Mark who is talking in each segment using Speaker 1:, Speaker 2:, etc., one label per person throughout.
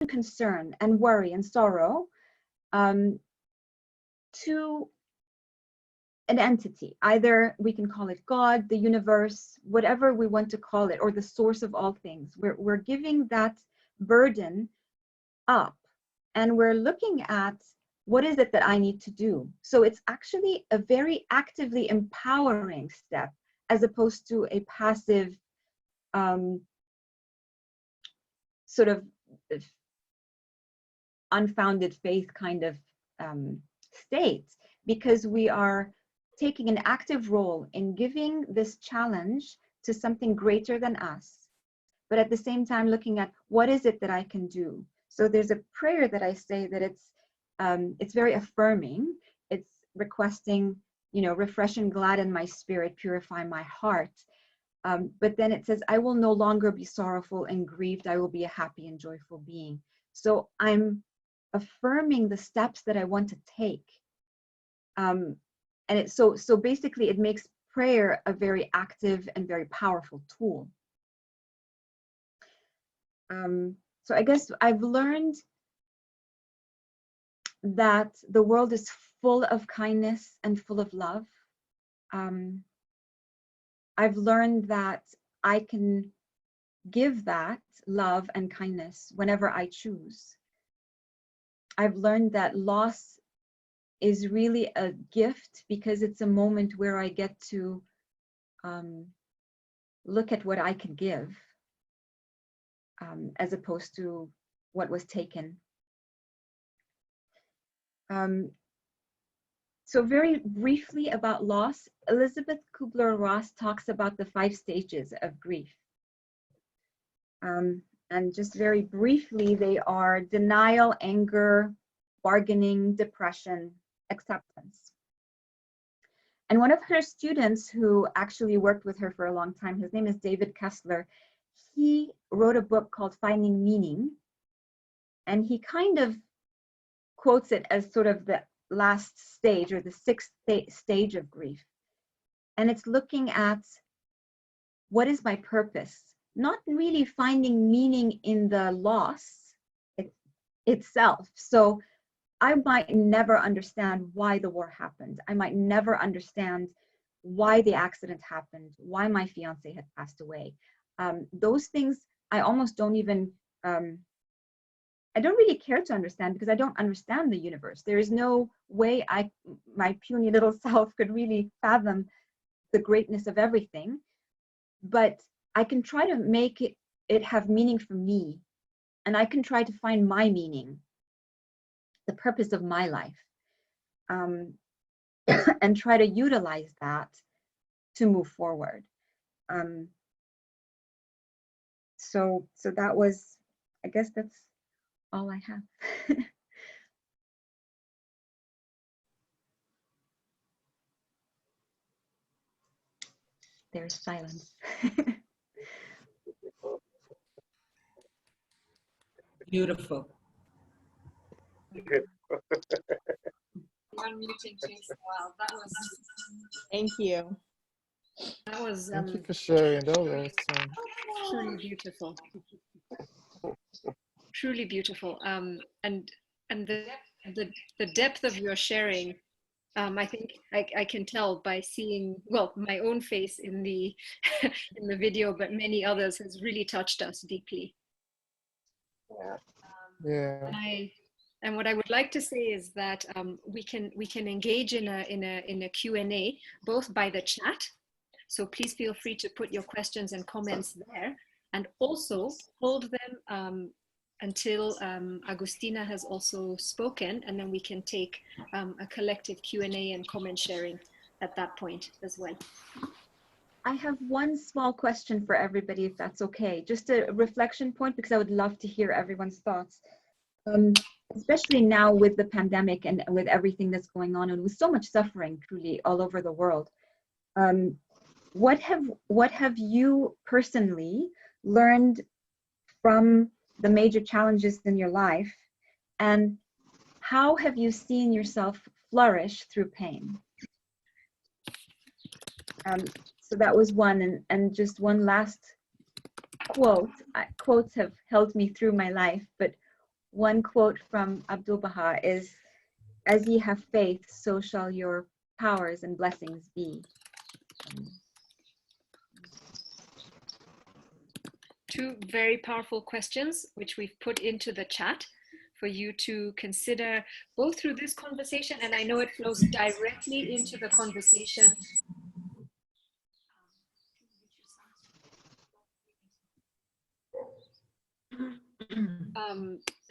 Speaker 1: concern and worry and sorrow to an entity. Either we can call it God, the universe, whatever we want to call it, or the source of all things. We're giving that burden up, and we're looking at what is it that I need to do. So it's actually a very actively empowering step, as opposed to a passive sort of unfounded faith kind of state, because we are taking an active role in giving this challenge to something greater than us, but at the same time looking at what is it that I can do. So there's a prayer that I say that it's very affirming. It's requesting, you know, refresh and gladden my spirit, purify my heart. But then it says, I will no longer be sorrowful and grieved. I will be a happy and joyful being. So I'm affirming the steps that I want to take. And it's so basically it makes prayer a very active and very powerful tool. So I guess I've learned that the world is full of kindness and full of love. I've learned that I can give that love and kindness whenever I choose. I've learned that loss is really a gift, because it's a moment where I get to look at what I can give, as opposed to what was taken. So very briefly about loss, Elizabeth Kubler-Ross talks about the 5 stages of grief. And just very briefly, they are denial, anger, bargaining, depression, acceptance. And one of her students who actually worked with her for a long time, his name is David Kessler, he wrote a book called Finding Meaning. And he kind of quotes it as sort of the last stage, or the 6th stage of grief. And it's looking at what is my purpose? Not really finding meaning in the loss itself. So I might never understand why the war happened. I might never understand why the accident happened, why my fiance had passed away. Those things I almost don't even, I don't really care to understand, because I don't understand the universe. There is no way my puny little self could really fathom the greatness of everything. But I can try to make it have meaning for me. And I can try to find my meaning, the purpose of my life, and try to utilize that to move forward. So that was, I guess that's all I have. There's silence.
Speaker 2: Beautiful.
Speaker 3: You're unmuting too. Wow, that was.
Speaker 4: Thank you.
Speaker 3: That was.
Speaker 5: Thank you for sharing. That was
Speaker 3: Truly beautiful. Truly beautiful. And the depth of your sharing. I think I can tell by seeing, well, my own face in the in the video, but many others, has really touched us deeply.
Speaker 5: yeah.
Speaker 3: And what I would like to say is that we can engage in a Q&A, both by the chat. So please feel free to put your questions and comments there, and also hold them until Agustina has also spoken, and then we can take a collective Q&A and comment sharing at that point as well.
Speaker 1: I have one small question for everybody, if that's okay. Just a reflection point, because I would love to hear everyone's thoughts. Especially now with the pandemic and with everything that's going on, and with so much suffering truly all over the world. What have you personally learned from the major challenges in your life, and how have you seen yourself flourish through pain? So that was one, and just one last quote. Quotes have held me through my life, but One quote from Abdul-Baha is, "As ye have faith, so shall your powers and blessings be."
Speaker 3: Two very powerful questions, which we've put into the chat for you to consider both through this conversation, and I know it flows directly into the conversation.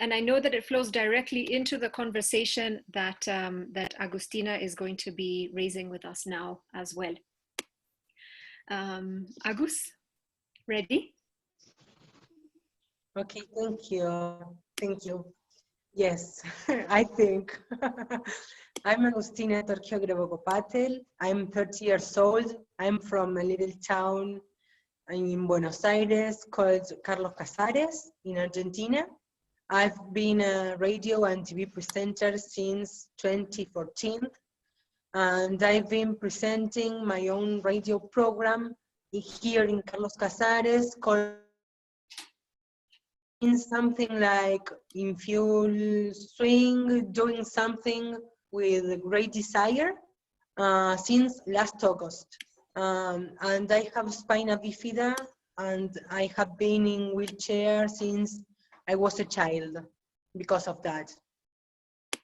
Speaker 3: And I know that it flows directly into the conversation that, that Agustina is going to be raising with us now as well. Agus, ready?
Speaker 6: Okay, thank you. Thank you. Yes, I think. I'm Agustina Torquio Grebocopatel. I'm 30 years old. I'm from a little town in Buenos Aires called Carlos Casares in Argentina. I've been a radio and TV presenter since 2014, and I've been presenting my own radio program here in Carlos Casares called something like In Full Swing, doing something with great desire since last August. And I have spina bifida, and I have been in wheelchair since I was a child because of that.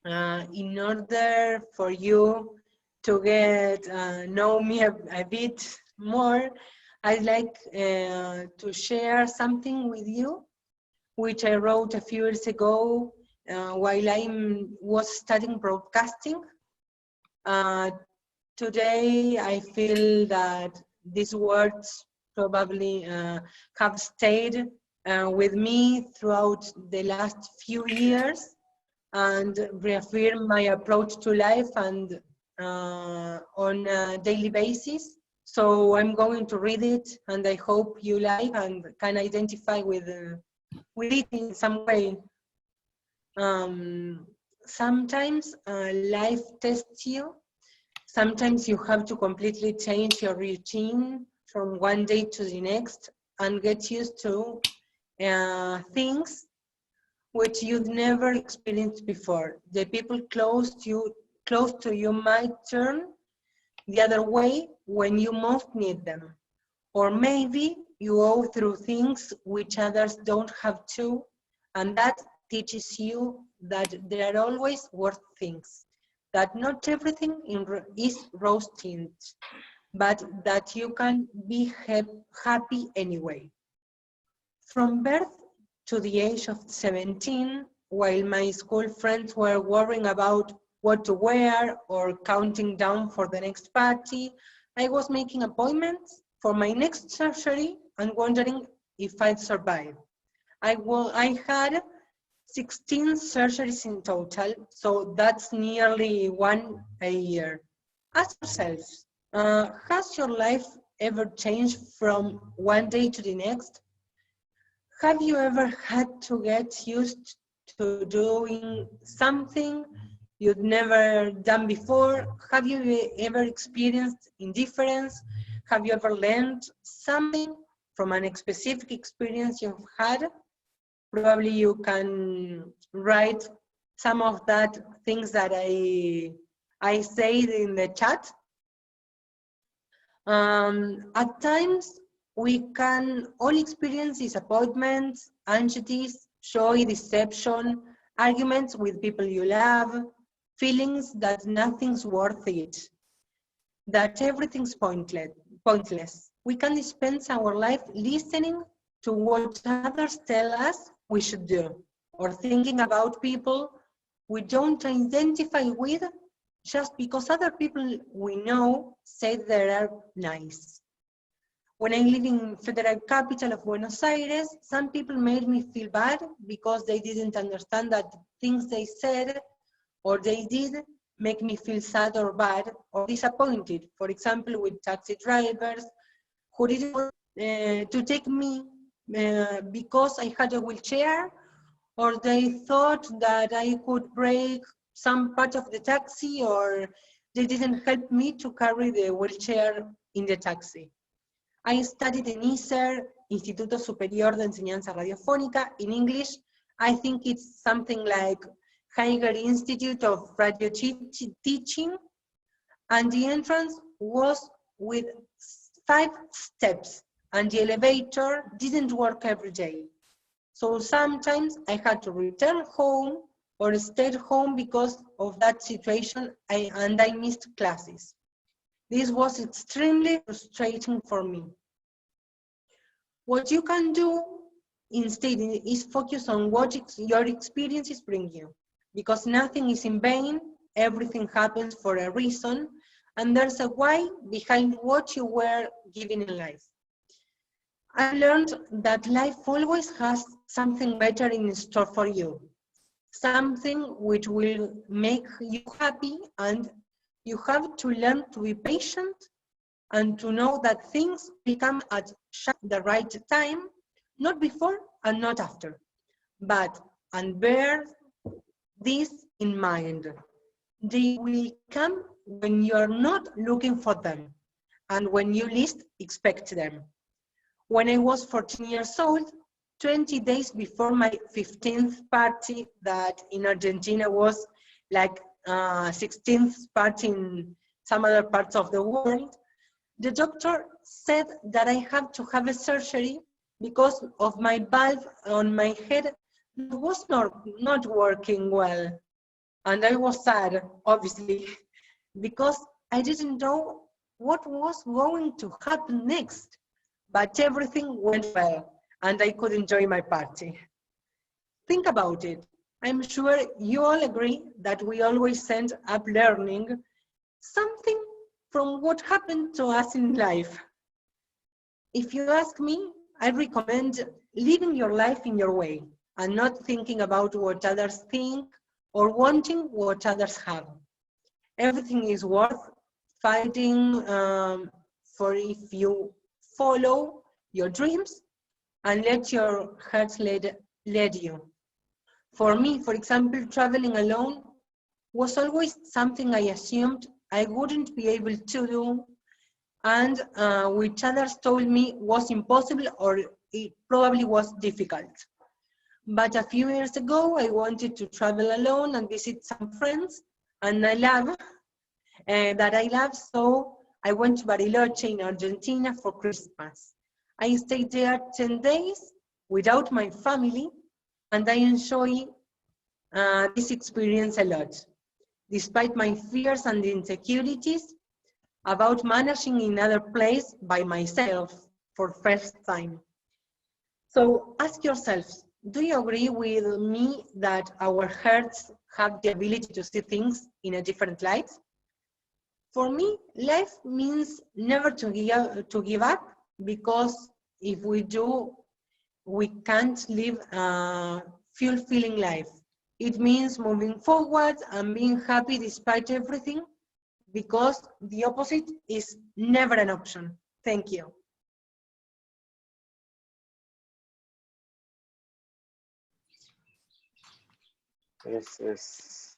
Speaker 6: In order for you to get know me a bit more, I'd like to share something with you, which I wrote a few years ago while I was studying broadcasting. Today, I feel that these words probably have stayed with me throughout the last few years and reaffirm my approach to life and on a daily basis. So I'm going to read it, and I hope you like and can identify with it in some way. Sometimes life tests you. Sometimes you have to completely change your routine from one day to the next and get used to things which you've never experienced before. The people close to you might turn the other way when you most need them. Or maybe you go through things which others don't have to, and that teaches you that there are always worse things, that not everything is rose-tinted, but that you can be happy anyway. From birth to the age of 17, while my school friends were worrying about what to wear or counting down for the next party, I was making appointments for my next surgery and wondering if I'd survive. I had 16 surgeries in total, so that's nearly one a year. Ask yourselves, has your life ever changed from one day to the next? Have you ever had to get used to doing something you'd never done before? Have you ever experienced indifference? Have you ever learned something from a specific experience you've had? Probably you can write some of that things that I said in the chat. At times, we can all experience disappointments, anxieties, joy, deception, arguments with people you love, feelings that nothing's worth it, that everything's pointless. We can spend our life listening to what others tell us we should do, or thinking about people we don't identify with just because other people we know say they are nice. When I live in federal capital of Buenos Aires, some people made me feel bad because they didn't understand that things they said or they did make me feel sad or bad or disappointed. For example, with taxi drivers who didn't want to take me because I had a wheelchair, or they thought that I could break some part of the taxi, or they didn't help me to carry the wheelchair in the taxi. I studied in ISER, Instituto Superior de Enseñanza Radiofónica, in English. I think it's something like Higher Institute of Radio Teaching, and the entrance was with 5 steps, and the elevator didn't work every day. So sometimes I had to return home or stay home because of that situation, and I missed classes. This was extremely frustrating for me. What you can do instead is focus on what your experiences bring you, because nothing is in vain, everything happens for a reason, and there's a why behind what you were given in life. I learned that life always has something better in store for you, something which will make you happy, and you have to learn to be patient and to know that things will come at the right time, not before and not after. And bear this in mind. They will come when you are not looking for them and when you least expect them. When I was 14 years old, 20 days before my 15th party, that in Argentina was like 16th party in some other parts of the world, the doctor said that I have to have a surgery because of my valve on my head that was not working well. And I was sad, obviously, because I didn't know what was going to happen next. But everything went well, and I could enjoy my party. Think about it. I'm sure you all agree that we always end up learning something from what happened to us in life. If you ask me, I recommend living your life in your way and not thinking about what others think or wanting what others have. Everything is worth fighting for if you follow your dreams and let your heart lead you. For me, for example, traveling alone was always something I assumed I wouldn't be able to do, and which others told me was impossible or it probably was difficult. But a few years ago, I wanted to travel alone and visit some friends, and I love so I went to Bariloche in Argentina for Christmas. I stayed there 10 days without my family, and I enjoy this experience a lot, despite my fears and insecurities about managing in another place by myself for first time. So ask yourselves, do you agree with me that our hearts have the ability to see things in a different light? For me, life means never to give up, because if we do, we can't live a fulfilling life. It means moving forward and being happy despite everything, because the opposite is never an option. Thank you.
Speaker 5: Yes.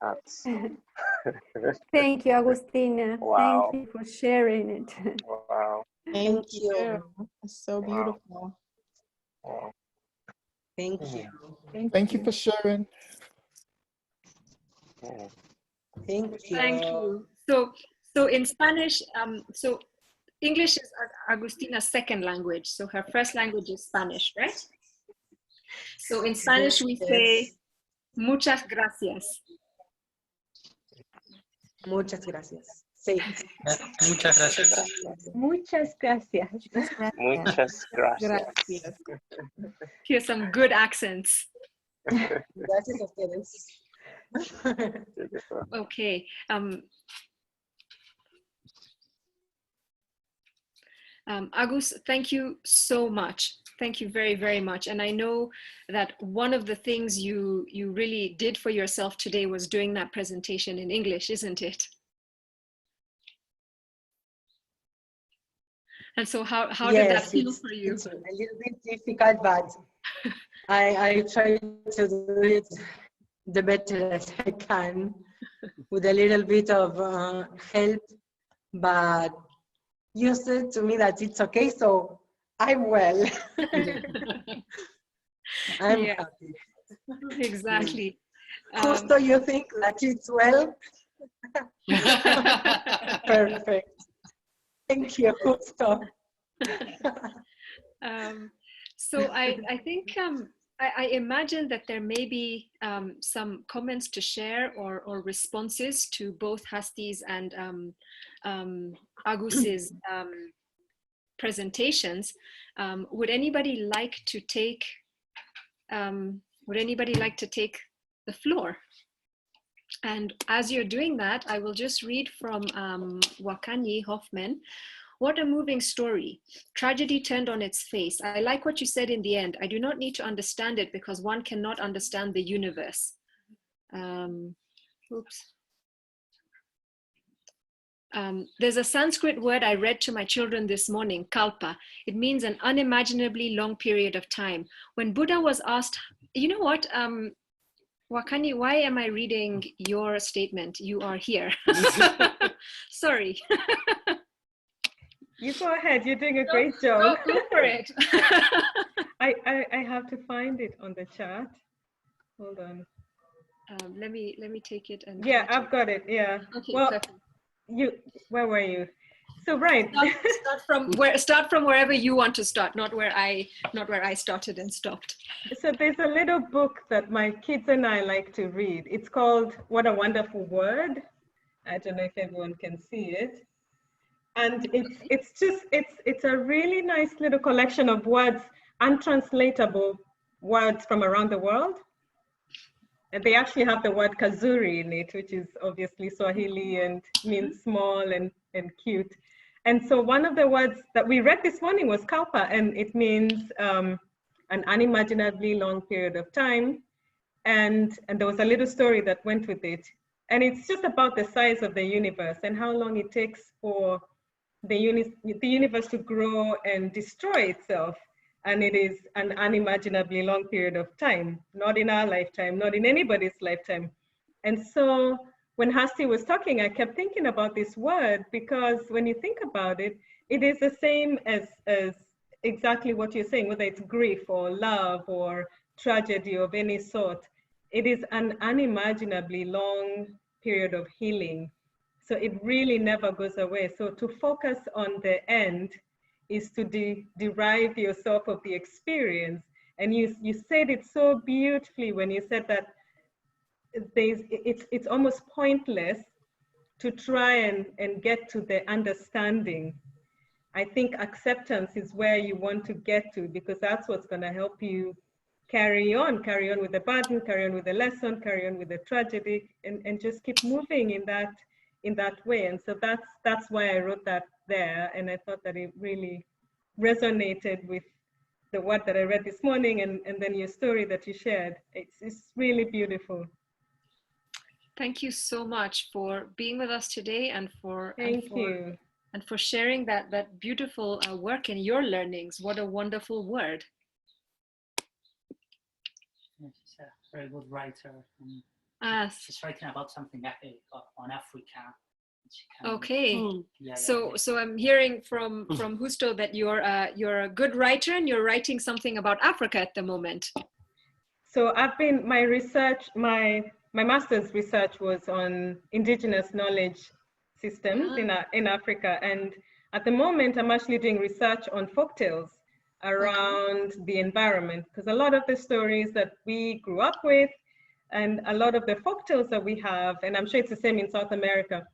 Speaker 5: Hats.
Speaker 7: Thank you, Agustina.
Speaker 5: Wow.
Speaker 7: Thank you for sharing it.
Speaker 5: Wow.
Speaker 4: Thank
Speaker 6: you.
Speaker 4: you. It's so beautiful.
Speaker 5: Wow.
Speaker 6: Thank you.
Speaker 5: Thank you for sharing.
Speaker 6: Thank you.
Speaker 3: Thank you. So in Spanish, so English is Agustina's second language. So her first language is Spanish, right? So in Spanish we say, muchas gracias.
Speaker 6: Muchas gracias. Sí.
Speaker 8: Muchas gracias.
Speaker 1: Muchas gracias.
Speaker 5: Muchas gracias.
Speaker 3: Here's some good accents.
Speaker 6: Gracias a ustedes.
Speaker 3: Okay. Agus, thank you so much. Thank you very, very much. And I know that one of the things you really did for yourself today was doing that presentation in English, isn't it? And so how did that feel for you?
Speaker 6: It's a little bit difficult, but I try to do it the better as I can with a little bit of help. But you said to me that it's okay, so I'm well. I'm
Speaker 3: Yeah.
Speaker 6: happy.
Speaker 3: Exactly.
Speaker 6: Justo, you think that it's well? Perfect. Thank you, Justo.
Speaker 3: So I think I imagine that there may be some comments to share or responses to both Hasti's and Agus's presentations. Would anybody like to take the floor? And as you're doing that, I will just read from Wakanyi Hoffman. What a moving story. Tragedy turned on its face. I like what you said in the end. I do not need to understand it because one cannot understand the universe. There's a Sanskrit word I read to my children this morning, kalpa. It means an unimaginably long period of time. When Buddha was asked, you know what, Wakanyi, why am I reading your statement? You are here. Sorry.
Speaker 9: You go ahead, you're doing a great job.
Speaker 3: Go for it.
Speaker 9: I have to find it on the chat. Hold on.
Speaker 3: Let me take it and
Speaker 9: yeah, I've got it. Yeah.
Speaker 3: Okay,
Speaker 9: well,
Speaker 3: perfect.
Speaker 9: Where were you? So right.
Speaker 3: Start from wherever you want to start, not where I started and stopped.
Speaker 9: So there's a little book that my kids and I like to read. It's called What a Wonderful Word. I don't know if everyone can see it. And it's a really nice little collection of words, untranslatable words from around the world. And they actually have the word kazuri in it, which is obviously Swahili and means small and cute. And so one of the words that we read this morning was kalpa, and it means an unimaginably long period of time. And there was a little story that went with it. And it's just about the size of the universe and how long it takes for the universe to grow and destroy itself. And it is an unimaginably long period of time, not in our lifetime, not in anybody's lifetime. And so when Hasti was talking, I kept thinking about this word, because when you think about it, it is the same as exactly what you're saying, whether it's grief or love or tragedy of any sort. It is an unimaginably long period of healing. So it really never goes away. So to focus on the end is to derive yourself of the experience. And you said it so beautifully when you said that it's almost pointless to try and get to the understanding. I think acceptance is where you want to get to, because that's what's going to help you carry on with the burden, carry on with the lesson, carry on with the tragedy, and just keep moving in that way. And so that's why I wrote that there. And I thought that it really resonated with the word that I read this morning, and then your story that you shared. It's really beautiful.
Speaker 3: Thank you so much for being with us today and for sharing that beautiful work in your learnings. What a wonderful word.
Speaker 8: She's a very good writer. She's writing about something on Africa.
Speaker 3: Okay.
Speaker 8: Yeah,
Speaker 3: so I'm hearing from Justo that you're a good writer and you're writing something about Africa at the moment.
Speaker 9: So my research, my master's research was on indigenous knowledge systems in Africa. And at the moment, I'm actually doing research on folktales around the environment, because a lot of the stories that we grew up with and a lot of the folktales that we have, and I'm sure it's the same in South America,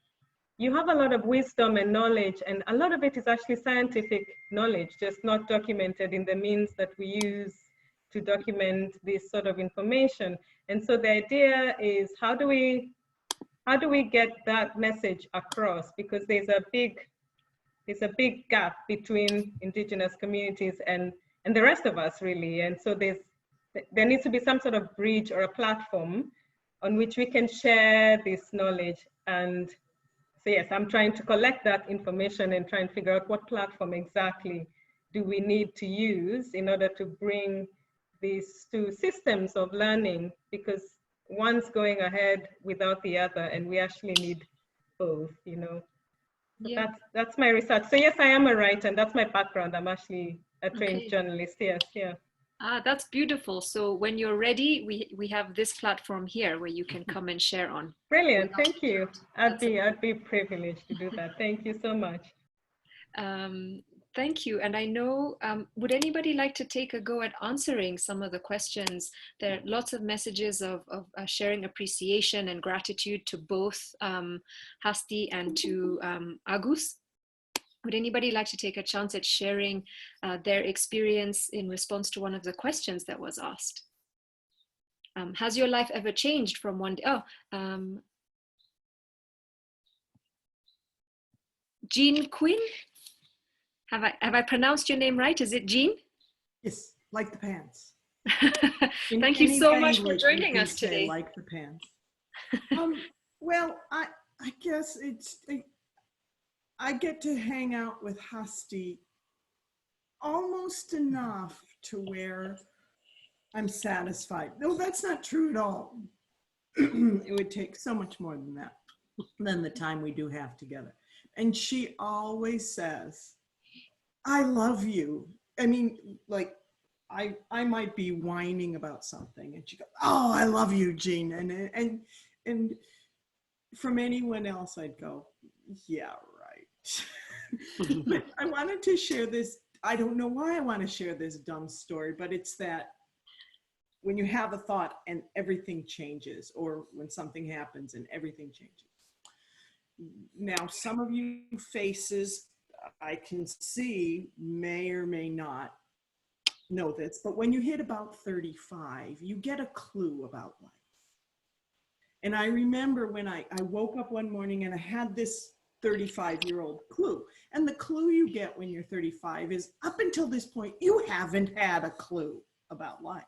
Speaker 9: you have a lot of wisdom and knowledge, and a lot of it is actually scientific knowledge, just not documented in the means that we use to document this sort of information. And so the idea is, how do we get that message across? Because there's a big gap between indigenous communities and the rest of us, really. And so there needs to be some sort of bridge or a platform on which we can share this knowledge. And so yes, I'm trying to collect that information and try and figure out what platform exactly do we need to use in order to bring these two systems of learning, because one's going ahead without the other, and we actually need both, you know. Yeah. That's my research. So yes, I am a writer, and that's my background. I'm actually a trained journalist. Yes, yeah.
Speaker 3: That's beautiful. So when you're ready, we have this platform here where you can come and share on.
Speaker 9: Brilliant, thank you. I'd be privileged to do that. Thank you so much.
Speaker 3: Thank you. And I know, would anybody like to take a go at answering some of the questions? There are lots of messages of sharing appreciation and gratitude to both HASTI and to Agus. Would anybody like to take a chance at sharing their experience in response to one of the questions that was asked? Has your life ever changed from one day? Oh, Jean Quinn? Have I pronounced your name right? Is it Jean?
Speaker 10: Yes, like the pants.
Speaker 3: Thank you so much for joining us today.
Speaker 10: Like the pants. Well, I guess I get to hang out with HASTI almost enough to where I'm satisfied. No, that's not true at all. It would take so much more than that, than the time we do have together. And she always says, I love you. I mean, like, I might be whining about something and she goes, oh, I love you, Jean. And from anyone else, I'd go, yeah, right. But I wanted to share this. I don't know why I want to share this dumb story, but it's that when you have a thought and everything changes, or when something happens and everything changes. Now, some of you faces I can see may or may not know this, but when you hit about 35, you get a clue about life. And I remember when I woke up one morning and I had this 35-year-old clue. And the clue you get when you're 35 is, up until this point, you haven't had a clue about life.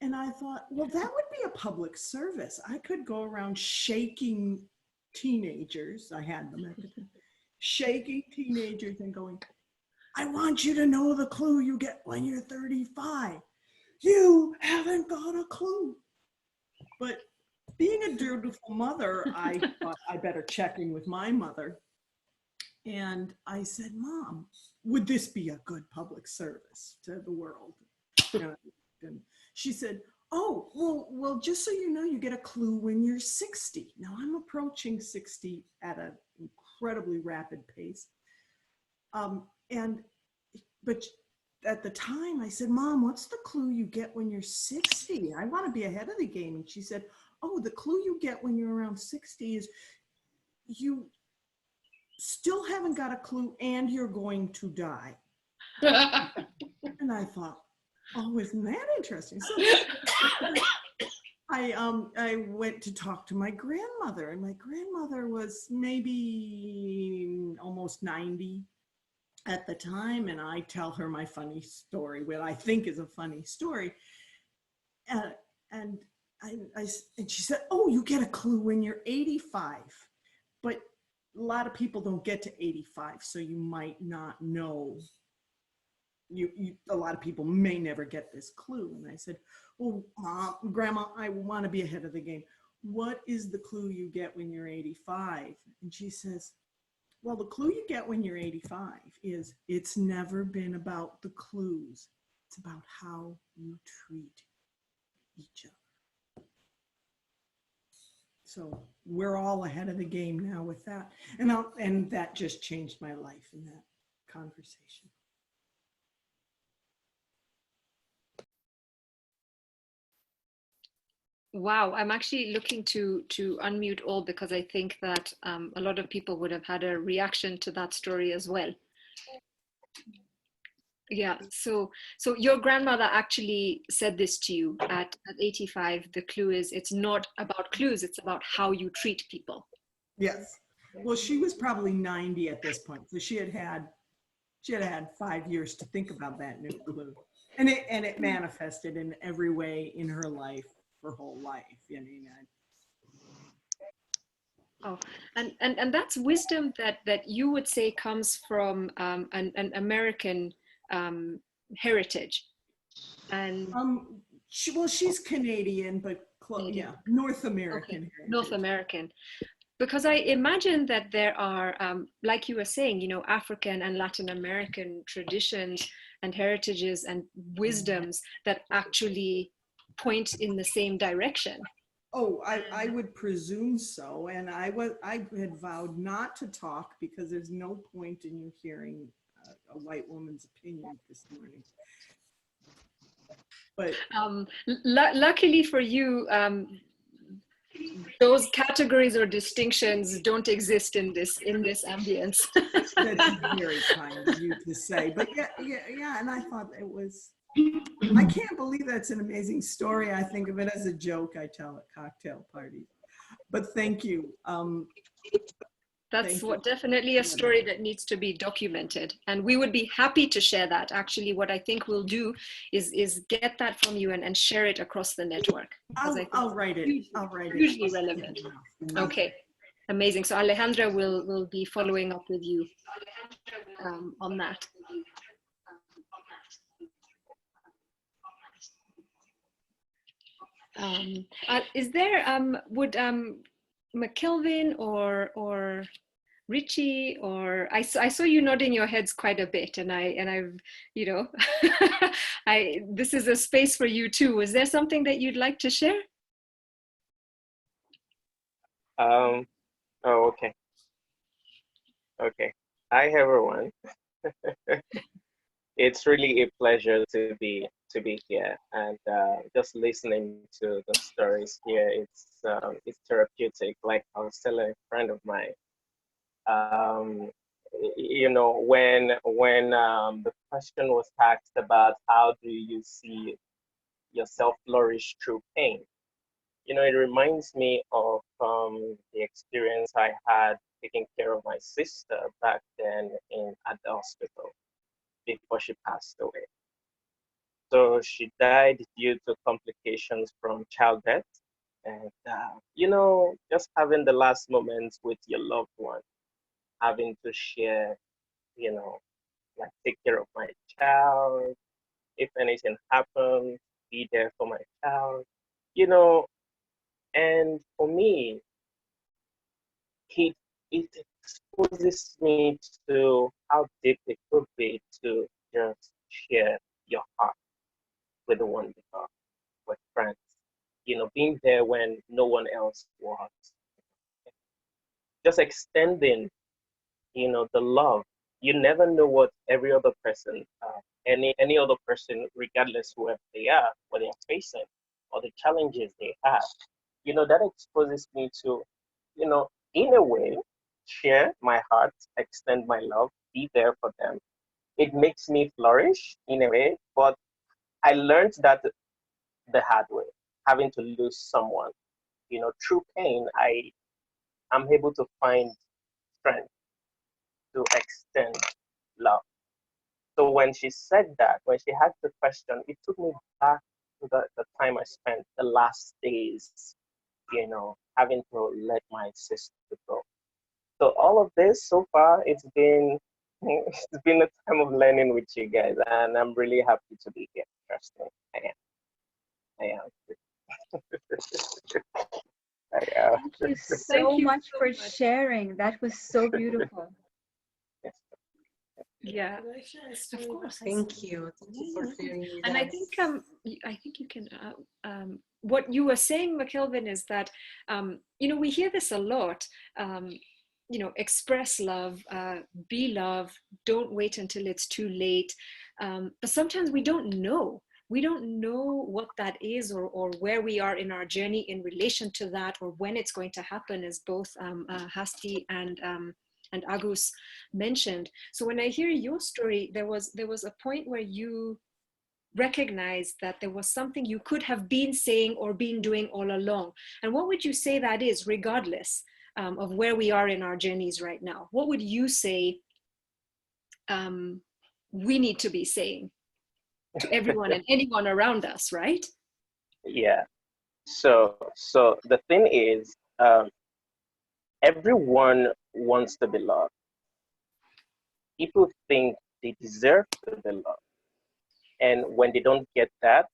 Speaker 10: And I thought, well, that would be a public service. I could go around shaking teenagers. I had them at the time. Shaking teenagers and going, I want you to know the clue you get when you're 35. You haven't got a clue. But being a dutiful mother, I thought I better check in with my mother. And I said, Mom, would this be a good public service to the world? And she said, oh, well, just so you know, you get a clue when you're 60. Now I'm approaching 60 at an incredibly rapid pace. But at the time I said, Mom, what's the clue you get when you're 60? I want to be ahead of the game. And she said, oh, the clue you get when you're around 60 is you still haven't got a clue and you're going to die. And I thought, oh, isn't that interesting? So I went to talk to my grandmother, and my grandmother was maybe almost 90 at the time. And I tell her my funny story, what I think is a funny story. And she said, oh, you get a clue when you're 85. But a lot of people don't get to 85, so you might not know. A lot of people may never get this clue. And I said, well, Mom, Grandma, I want to be ahead of the game. What is the clue you get when you're 85? And she says, well, the clue you get when you're 85 is it's never been about the clues. It's about how you treat each other. So we're all ahead of the game now with that. And that just changed my life in that conversation.
Speaker 3: Wow, I'm actually looking to unmute all, because I think that a lot of people would have had a reaction to that story as well. Yeah, so your grandmother actually said this to you at 85. The clue is, it's not about clues, it's about how you treat people.
Speaker 10: Yes. Well, she was probably 90 at this point, so she had 5 years to think about that new clue, and it manifested in every way in her life. Her whole life, you know.
Speaker 3: Oh, and that's wisdom that you would say comes from an American heritage. And
Speaker 10: she's Canadian, but yeah, North American.
Speaker 3: Okay. North American. Because I imagine that there are, like you were saying, you know, African and Latin American traditions and heritages and wisdoms that actually point in the same direction.
Speaker 10: Oh, I would presume so. And I had vowed not to talk because there's no point in you hearing a white woman's opinion this morning. But
Speaker 3: luckily for you, those categories or distinctions don't exist in this ambience.
Speaker 10: That's very kind of you to say. But yeah. And I thought it was. I can't believe that's an amazing story. I think of it as a joke I tell at cocktail parties. But thank you.
Speaker 3: That's definitely a story that needs to be documented, and we would be happy to share that. Actually, what I think we'll do is get that from you and share it across the network.
Speaker 10: I'll write it. I'll write it.
Speaker 3: Hugely relevant. Okay, amazing. So Alejandra will be following up with you on that. Is there would McKelvin or Richie, or I saw you nodding your heads quite a bit, and I've you know this is a space for you too. Is there something that you'd like to share?
Speaker 5: Oh, okay. Hi everyone. It's really a pleasure to be here, and just listening to the stories here. It's therapeutic. Like I was telling a friend of mine, you know, when the question was asked about how do you see yourself flourish through pain, you know, it reminds me of the experience I had taking care of my sister back then at the hospital before she passed away. So she died due to complications from childbirth, and you know, just having the last moments with your loved one, having to share, you know, like take care of my child. If anything happens, be there for my child, you know. And for me, it exposes me to how deep it could be to just share your heart with the one you love, with friends, you know, being there when no one else was. Just extending, you know, the love. You never know what every other person, any other person, regardless whoever they are, what they are facing, or the challenges they have. You know, that exposes me to, you know, in a way, share my heart, extend my love, be there for them. It makes me flourish in a way, but I learned that the hard way, having to lose someone. You know, through pain, I'm able to find strength to extend love. So when she said that, when she had the question, it took me back to the time I spent the last days, you know, having to let my sister go. So all of this so far, it's been a time of learning with you guys, and I'm really happy to be here. Trust me, I am.
Speaker 1: Thank you so much for sharing. That was so beautiful.
Speaker 3: Yeah, of course.
Speaker 6: Thank you. Thank you for sharing with
Speaker 3: and
Speaker 6: us.
Speaker 3: I think you can. What you were saying, McKelvin, is that you know, we hear this a lot. You know, express love, be love. Don't wait until it's too late. But sometimes we don't know. We don't know what that is, or where we are in our journey in relation to that, or when it's going to happen, as both Hasti and Agus mentioned. So when I hear your story, there was a point where you recognized that there was something you could have been saying or been doing all along. And what would you say that is, regardless of where we are in our journeys right now? What would you say we need to be saying to everyone and anyone around us, right?
Speaker 5: Yeah. So the thing is, everyone wants to be loved. People think they deserve to be loved. And when they don't get that,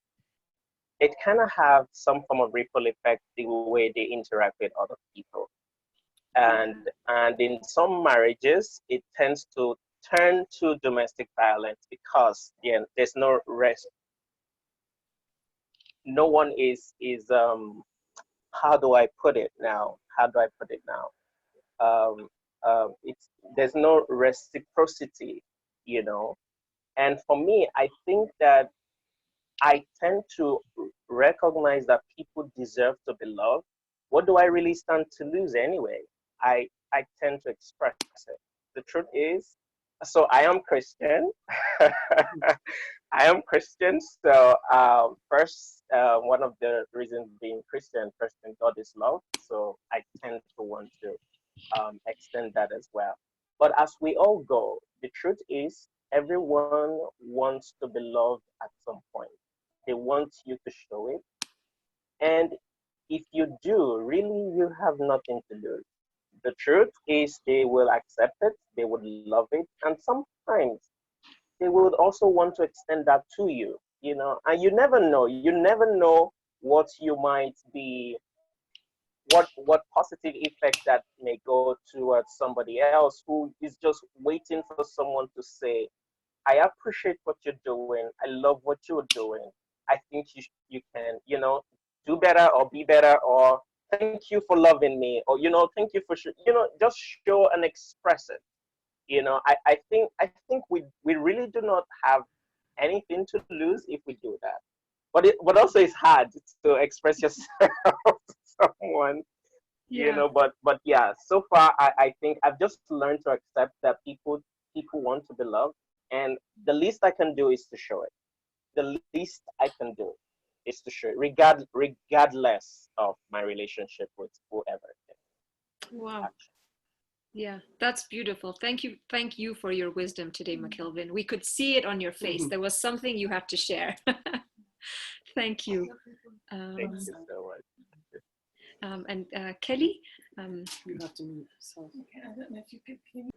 Speaker 5: it kind of have some form of ripple effect the way they interact with other people. And in some marriages, it tends to turn to domestic violence because there's no rest. No one is how do I put it now? It's there's no reciprocity, you know. And for me, I think that I tend to recognize that people deserve to be loved. What do I really stand to lose anyway? I tend to express it. The truth is, so I am Christian. I am Christian. So first, one of the reasons being Christian, first thing, God is love. So I tend to want to extend that as well. But as we all go, the truth is, everyone wants to be loved at some point. They want you to show it. And if you do, really, you have nothing to lose. The truth is, they will accept it, they would love it, and sometimes they would also want to extend that to you, you know. And you never know what you might be, what positive effect that may go towards somebody else who is just waiting for someone to say, I appreciate what you're doing, I love what you're doing, I think you can, you know, do better or be better, or thank you for loving me, or, you know, thank you for, you know, just show and express it. You know, I think we really do not have anything to lose if we do that. But also it's hard to express yourself to someone, you know, but yeah, so far I think I've just learned to accept that people want to be loved, and the least I can do is to show it. The least I can do is to show it, regardless of my relationship with whoever.
Speaker 3: Wow. Yeah, that's beautiful. Thank you for your wisdom today, McKelvin. We could see it on your face. There was something you have to share. Thank you.
Speaker 5: Thank you so much.
Speaker 3: And Kelly?
Speaker 2: You have to move. So.
Speaker 10: Okay, I don't know if you could hear me.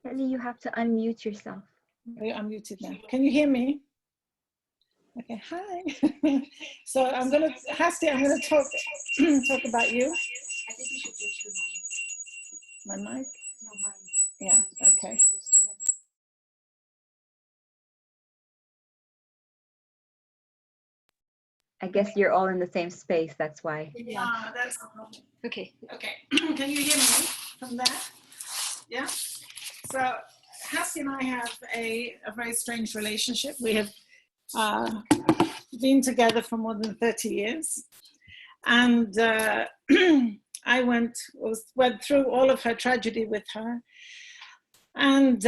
Speaker 1: Kelly, you have to unmute yourself.
Speaker 10: I'm muted now. Can you hear me? Okay, hi. So I'm going to, HASTI, I'm going to talk about you.
Speaker 3: I think you should get your mic.
Speaker 10: My mic?
Speaker 3: No, mine.
Speaker 10: Yeah, okay.
Speaker 1: I guess you're all in the same space, that's why.
Speaker 10: Yeah, that's
Speaker 3: okay.
Speaker 10: Okay, can you hear me from there? Yeah? So HASTI and I have a very strange relationship. We have been together for more than 30 years. And I went through all of her tragedy with her. And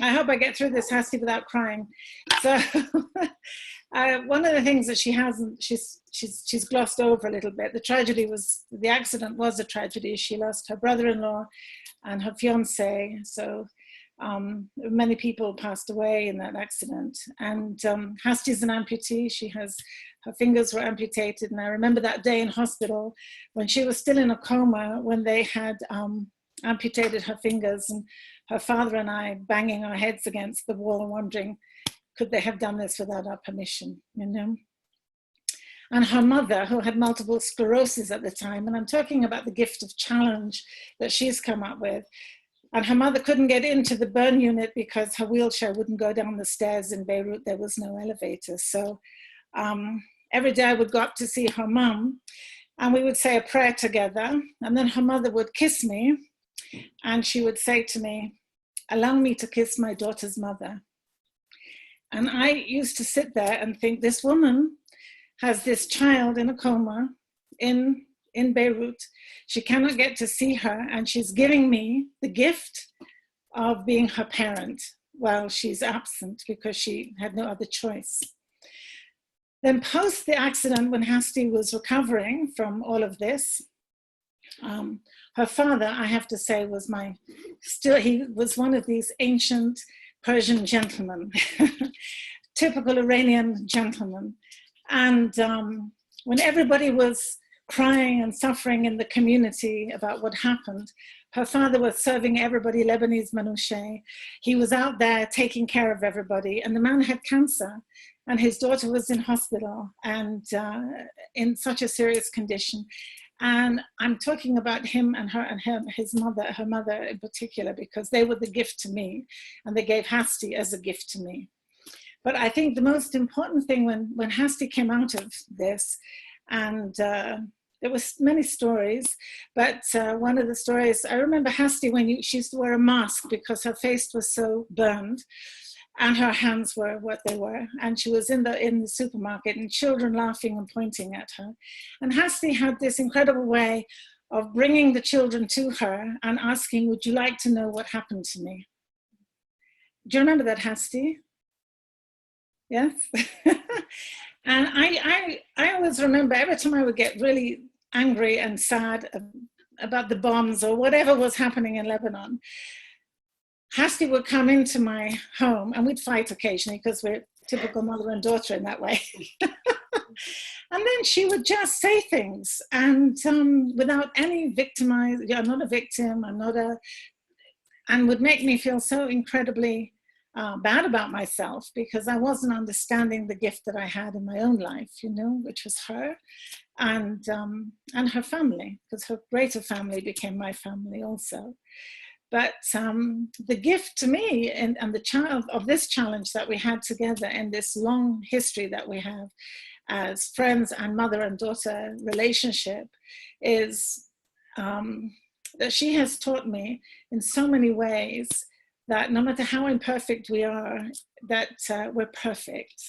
Speaker 10: I hope I get through this, HASTI, without crying. So one of the things that she's glossed over a little bit, the accident was a tragedy. She lost her brother-in-law and her fiance. So many people passed away in that accident. And HASTI's an amputee. Her fingers were amputated. And I remember that day in hospital when she was still in a coma, when they had amputated her fingers, and her father and I banging our heads against the wall, wondering, could they have done this without our permission, you know? And her mother, who had multiple sclerosis at the time, and I'm talking about the gift of challenge that she's come up with, and her mother couldn't get into the burn unit because her wheelchair wouldn't go down the stairs in Beirut. There was no elevator. So every day I would go up to see her mum, and we would say a prayer together, and then her mother would kiss me, and she would say to me, allow me to kiss my daughter's mother. And I used to sit there and think, this woman has this child in a coma in Beirut. She cannot get to see her, and she's giving me the gift of being her parent while she's absent because she had no other choice. Then post the accident, when HASTI was recovering from all of this, her father, I have to say, he was one of these ancient Persian gentlemen, typical Iranian gentleman. And when everybody was
Speaker 11: crying and suffering in the community about what happened. Her father was serving everybody Lebanese manouche. He was out there taking care of everybody, and the man had cancer, and his daughter was in hospital and in such a serious condition. And I'm talking about him and her and his mother, her mother in particular, because they were the gift to me, and they gave HASTI as a gift to me. But I think the most important thing when HASTI came out of this, and there was many stories, but one of the stories, I remember HASTI when she used to wear a mask because her face was so burned and her hands were what they were. And she was in the supermarket and children laughing and pointing at her. And HASTI had this incredible way of bringing the children to her and asking, would you like to know what happened to me? Do you remember that, HASTI? Yes? And I always remember every time I would get really angry and sad about the bombs or whatever was happening in Lebanon, HASTI would come into my home, and we'd fight occasionally because we're typical mother and daughter in that way. And then she would just say things, and without any victimizing, I'm not a victim, I'm not a, and would make me feel so incredibly bad about myself because I wasn't understanding the gift that I had in my own life, you know, which was her and her family, because her greater family became my family also. But the gift to me and the child of this challenge that we had together and this long history that we have as friends and mother and daughter relationship is that she has taught me in so many ways that no matter how imperfect we are, that we're perfect.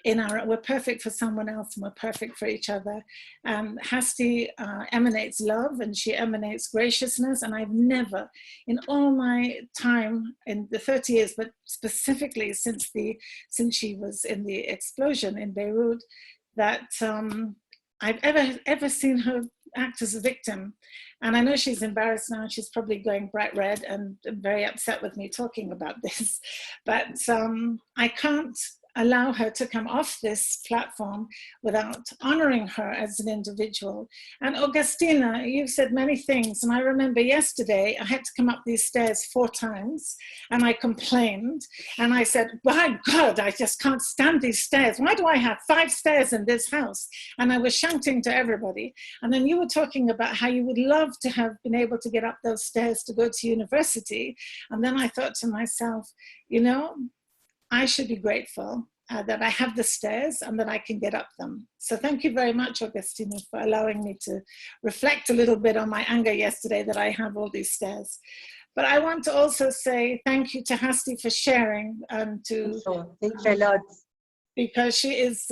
Speaker 11: We're perfect for someone else and we're perfect for each other. HASTI emanates love and she emanates graciousness. And I've never, in all my time in the 30 years, but specifically since she was in the explosion in Beirut, that I've ever seen her act as a victim. And I know she's embarrassed now, she's probably going bright red and very upset with me talking about this, but I can't allow her to come off this platform without honoring her as an individual. And Augustina, you've said many things, and I remember yesterday I had to come up these stairs 4 times, and I complained, and I said, my God, I just can't stand these stairs. Why do I have 5 stairs in this house? And I was shouting to everybody. And then you were talking about how you would love to have been able to get up those stairs to go to university. And then I thought to myself, you know, I should be grateful that I have the stairs and that I can get up them. So thank you very much, Augustina, for allowing me to reflect a little bit on my anger yesterday that I have all these stairs. But I want to also say thank you to HASTI for sharing and to...
Speaker 6: Thank you a lot.
Speaker 11: Because she is,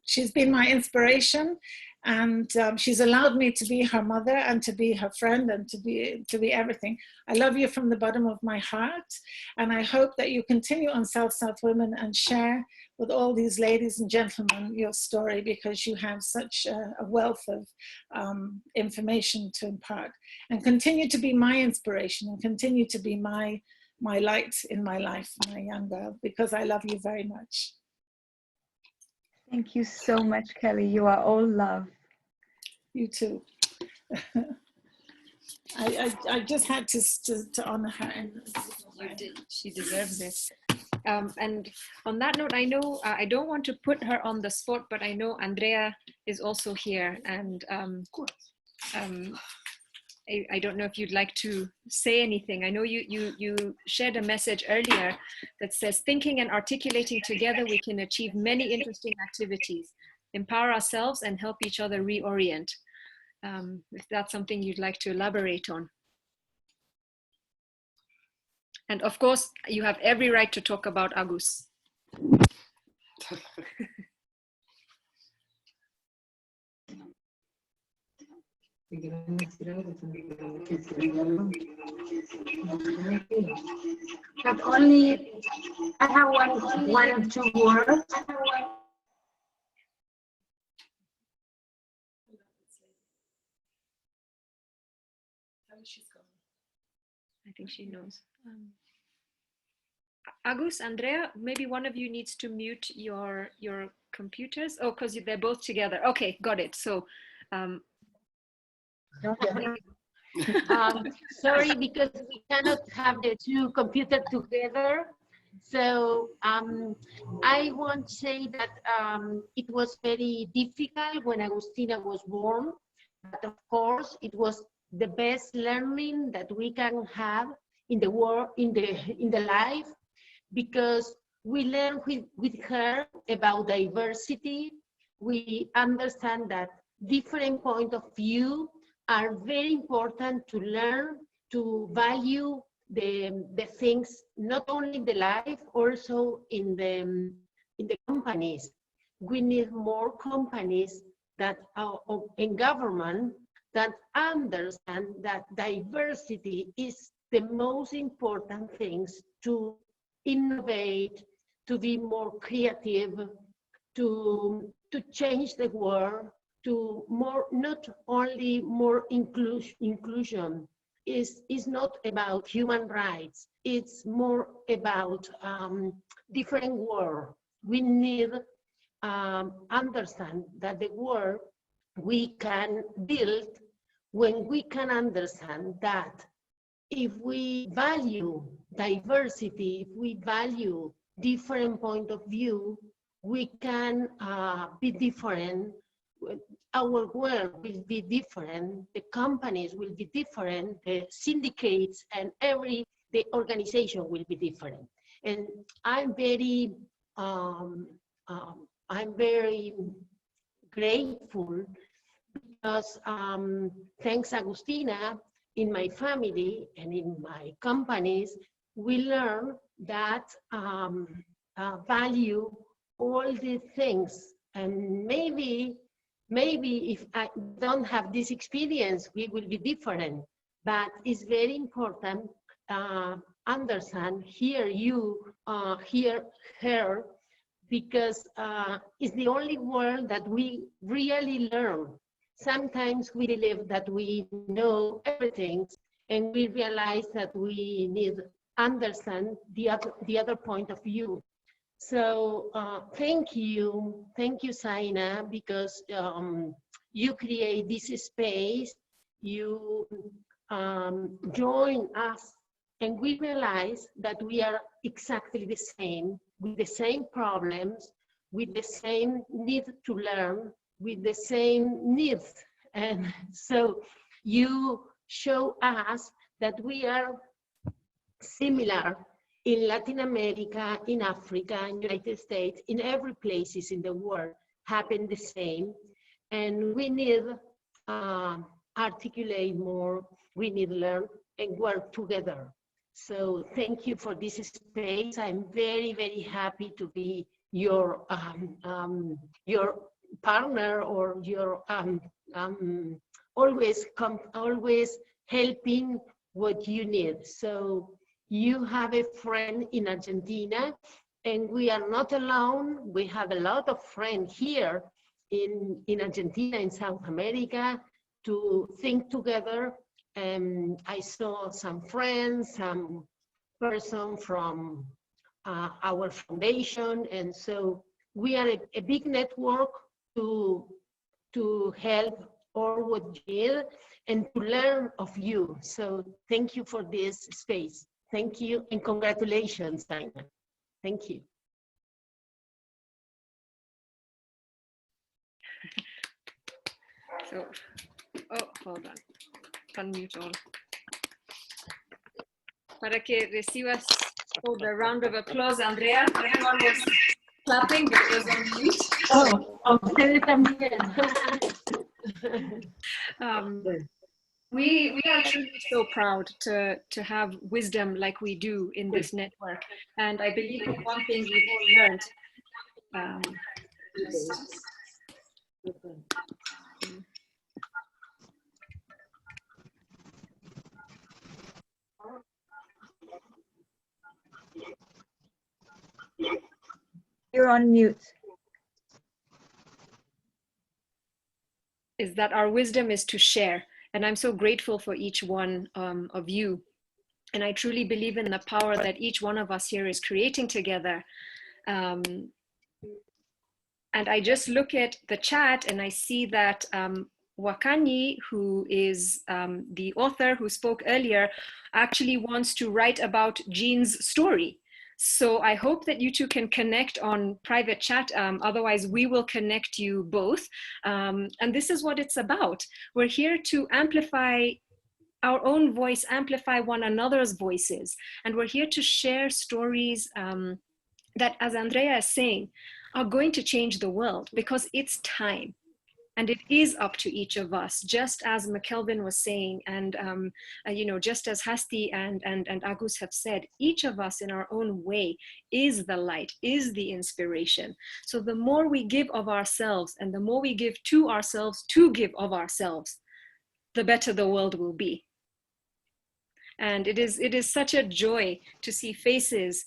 Speaker 11: she's been my inspiration, and she's allowed me to be her mother and to be her friend and to be everything. I love you from the bottom of my heart, and I hope that you continue on South Women and share with all these ladies and gentlemen your story, because you have such a wealth of information to impart, and continue to be my inspiration and continue to be my light in my life, my young girl, because I love you very much.
Speaker 1: Thank you so much, Kelly. You are all love.
Speaker 11: You too. I just had to honor her.
Speaker 3: You did. She deserves it. And on that note, I know I don't want to put her on the spot, but I know Andrea is also here, and I don't know if you'd like to say anything. I know you shared a message earlier that says, thinking and articulating together, we can achieve many interesting activities, empower ourselves and help each other reorient. If that's something you'd like to elaborate on. And of course, you have every right to talk about Agus.
Speaker 6: But only, I have one or two words.
Speaker 3: I think she knows. Agus, Andrea, maybe one of you needs to mute your computers? Oh, because they're both together. Okay, got it. So,
Speaker 12: sorry, because we cannot have the two computers together. So I won't say that it was very difficult when Agustina was born, but of course it was the best learning that we can have in the world, in the life, because we learn with her about diversity. We understand that different point of view are very important to learn, to value the things, not only in the life, also in the companies. We need more companies that are in government that understand that diversity is the most important things to innovate, to be more creative, to change the world, to more, not only more inclusion. Is not about human rights. It's more about different world. We need understand that the world we can build when we can understand that if we value diversity, if we value different point of view, we can be different. Our world will be different, the companies will be different, the syndicates and the organization will be different. And I'm very grateful because thanks Agustina, in my family and in my companies, we learn that value all these things. And maybe if I don't have this experience, we will be different. But it's very important understand, hear her, because it's the only word that we really learn. Sometimes we believe that we know everything, and we realize that we need to understand the other point of view. So thank you, Zaina, because you create this space, you join us, and we realize that we are exactly the same, with the same problems, with the same need to learn, with the same needs. And so you show us that we are similar in Latin America, in Africa, in United States, in every places in the world happen the same. And we need articulate more, we need to learn and work together. So thank you for this space. I'm very, very happy to be your partner, or your always helping what you need. So you have a friend in Argentina, and we are not alone. We have a lot of friends here in Argentina, in South America, to think together. I saw some friends, some person from our foundation, and so we are a big network to help all what you need and to learn of you. So thank you for this space. Thank you and congratulations, Zaina. Thank you.
Speaker 3: So, oh, hold on. Unmute all. Para que recibas all the round of applause, Andrea. Everyone was clapping, but it was on mute.
Speaker 12: Oh, ustedes también.
Speaker 3: We are truly so proud to have wisdom like we do in this network. And I believe that one thing we've all learned,
Speaker 1: You're on mute.
Speaker 3: is that our wisdom is to share. And I'm so grateful for each one of you. And I truly believe in the power that each one of us here is creating together. And And I just look at the chat and I see that Wakani, who is the author who spoke earlier, actually wants to write about Jean's story. So I hope that you two can connect on private chat. Otherwise, we will connect you both. And this is what it's about. We're here to amplify our own voice, amplify one another's voices. And we're here to share stories that, as Andrea is saying, are going to change the world, because it's time. And it is up to each of us, just as McKelvin was saying, and you know, just as HASTI and Agus have said, each of us in our own way is the light, is the inspiration. So the more we give of ourselves, and the more we give to ourselves to give of ourselves, the better the world will be. And it is such a joy to see faces,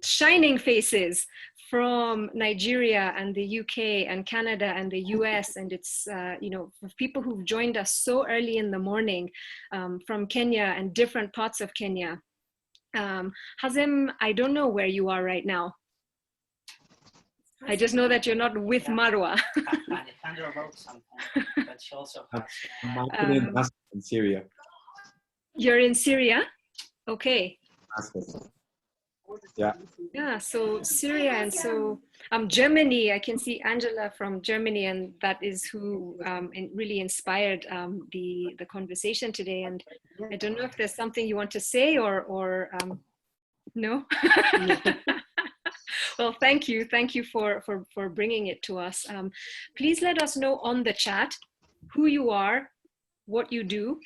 Speaker 3: shining faces, from Nigeria and the UK and Canada and the US, and it's, you know, for people who've joined us so early in the morning from Kenya and different parts of Kenya. Hazem, I don't know where you are right now. I just know that you're not with Marwa.
Speaker 8: Alejandra wrote something, but she also has...
Speaker 13: I'm in Syria.
Speaker 3: You're in Syria? Okay.
Speaker 13: Yeah.
Speaker 3: Yeah, so Syria, and so Germany. I can see Angela from Germany, and that is who really inspired the conversation today. And I don't know if there's something you want to say, or no. Well, thank you for bringing it to us. Please let us know on the chat who you are, what you do,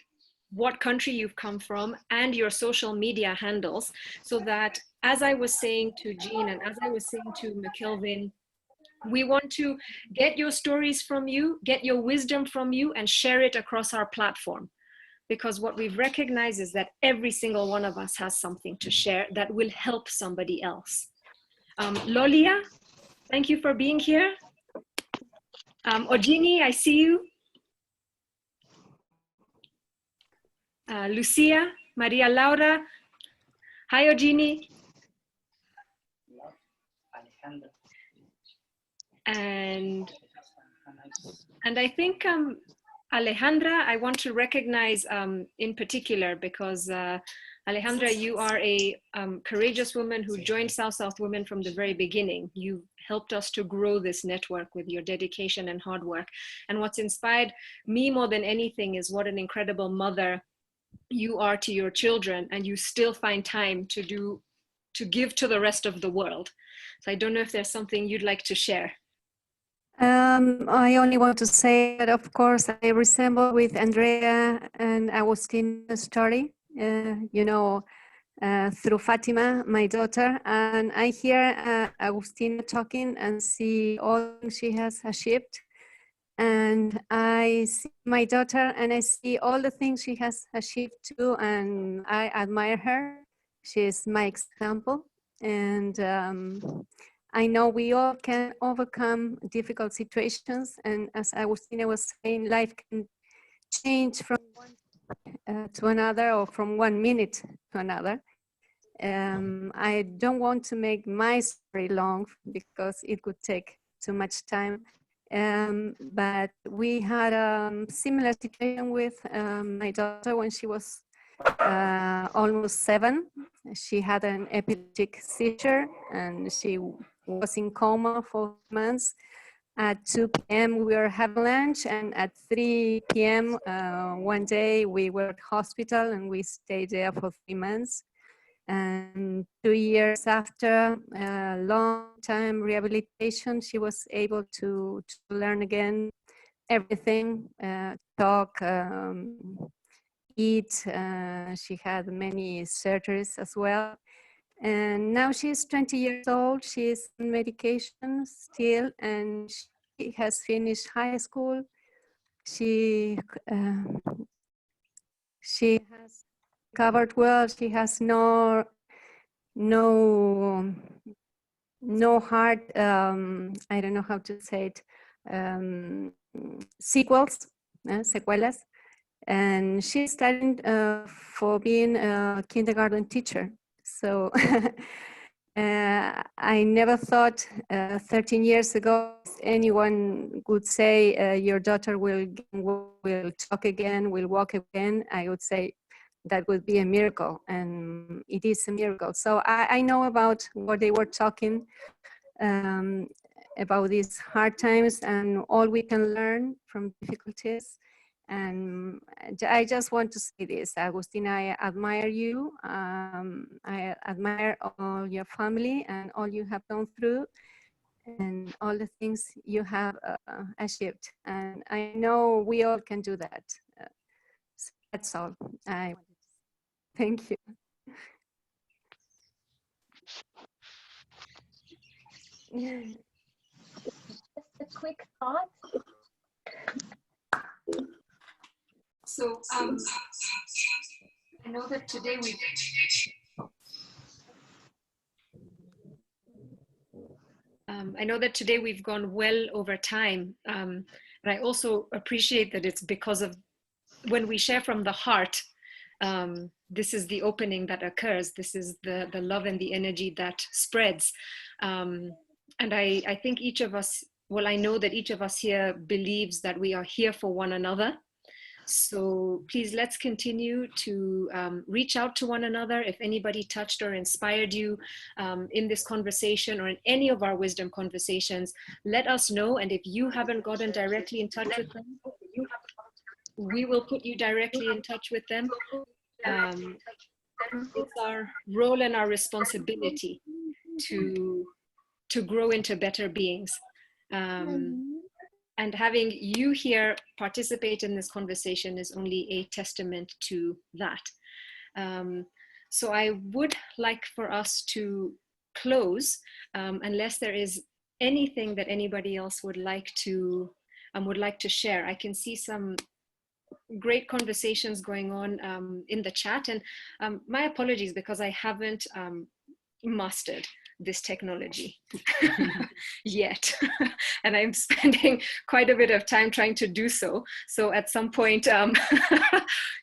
Speaker 3: what country you've come from, and your social media handles, so that, as I was saying to Jean and as I was saying to McKelvin, we want to get your stories from you, get your wisdom from you, and share it across our platform. Because what we've recognized is that every single one of us has something to share that will help somebody else. Lolia, thank you for being here. Ojini, I see you. Lucia, Maria Laura. Hi, Ojini. And I think Alejandra, I want to recognize in particular, because Alejandra, you are a courageous woman who joined South Women from the very beginning. You helped us to grow this network with your dedication and hard work. And what's inspired me more than anything is what an incredible mother you are to your children, and you still find time to give to the rest of the world. So I don't know if there's something you'd like to share.
Speaker 7: I only want to say that, of course, I resemble with Andrea and Agustina's story, you know, through Fatima, my daughter, and I hear Agustina talking and see all she has achieved. And I see my daughter and I see all the things she has achieved too, and I admire her. She is my example. And I know we all can overcome difficult situations. And as Agustina was saying, life can change from one to another, or from 1 minute to another. I don't want to make my story long because it could take too much time. But we had a similar situation with my daughter when she was almost 7. She had an epileptic seizure and she was in coma for months. At 2 p.m. we were having lunch, and at 3 p.m. One day we were at hospital and we stayed there for 3 months. And 2 years after long-time rehabilitation, she was able to learn again everything, talk, eat. She had many surgeries as well. And now she's 20 years old. She's on medication still, and she has finished high school. She has recovered well. She has no hard, I don't know how to say it, sequelas. And she's studying for being a kindergarten teacher. So I never thought 13 years ago anyone would say your daughter will talk again, will walk again. I would say that would be a miracle, and it is a miracle. So I know about what they were talking about these hard times and all we can learn from difficulties. And I just want to say this, Agustina, I admire you. I admire all your family and all you have gone through and all the things you have achieved. And I know we all can do that. So that's all. Thank you.
Speaker 1: Just a quick thought.
Speaker 3: So I know that today we've gone well over time, and I also appreciate that it's because of when we share from the heart. This is the opening that occurs. This is the love and the energy that spreads. And I think each of us, well, I know that each of us here believes that we are here for one another. So please, let's continue to reach out to one another. If anybody touched or inspired you in this conversation or in any of our wisdom conversations, let us know. And if you haven't gotten directly in touch with them, we will put you directly in touch with them. It's our role and our responsibility to grow into better beings. And having you here participate in this conversation is only a testament to that. So I would like for us to close, unless there is anything that anybody else would like to share. I can see some great conversations going on in the chat, and my apologies because I haven't mastered this technology yet, and I'm spending quite a bit of time trying to do so. So at some point,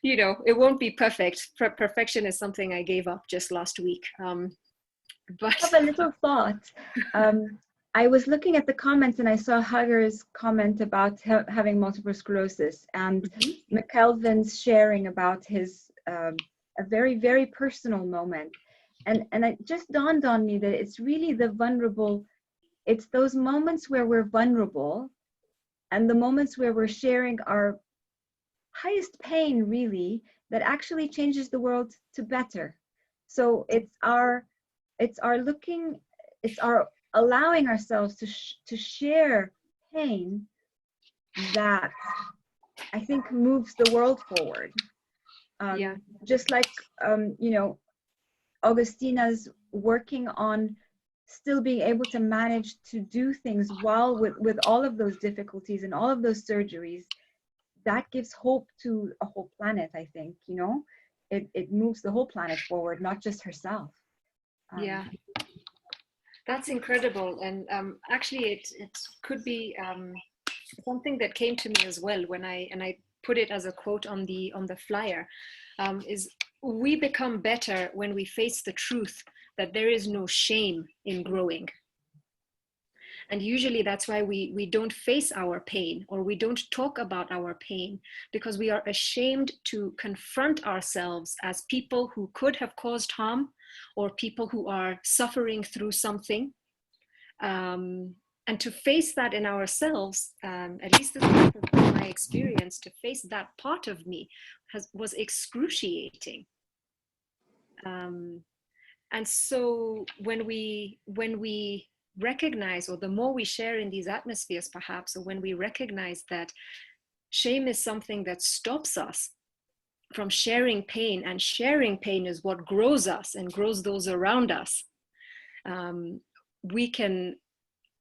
Speaker 3: you know, it won't be perfect. Perfection is something I gave up just last week. But
Speaker 1: I have a little thought. I was looking at the comments and I saw Hager's comment about having multiple sclerosis, and McKelvin's sharing about his a very, very personal moment. And it just dawned on me that it's really the vulnerable, it's those moments where we're vulnerable and the moments where we're sharing our highest pain, really, that actually changes the world to better. So it's our allowing ourselves to share pain that I think moves the world forward.
Speaker 3: Yeah.
Speaker 1: Just like, you know, Augustina's working on still being able to manage to do things while with all of those difficulties and all of those surgeries, that gives hope to a whole planet, I think, you know. It moves the whole planet forward, not just herself.
Speaker 3: Yeah, that's incredible. And actually it could be something that came to me as well when I put it as a quote on the flyer, is we become better when we face the truth that there is no shame in growing. And usually that's why we don't face our pain, or we don't talk about our pain, because we are ashamed to confront ourselves as people who could have caused harm, or people who are suffering through something. And to face that in ourselves, at least this is my experience, to face that part of me was excruciating. And so when we recognize, or the more we share in these atmospheres perhaps, or when we recognize that shame is something that stops us from sharing pain, and sharing pain is what grows us and grows those around us, we can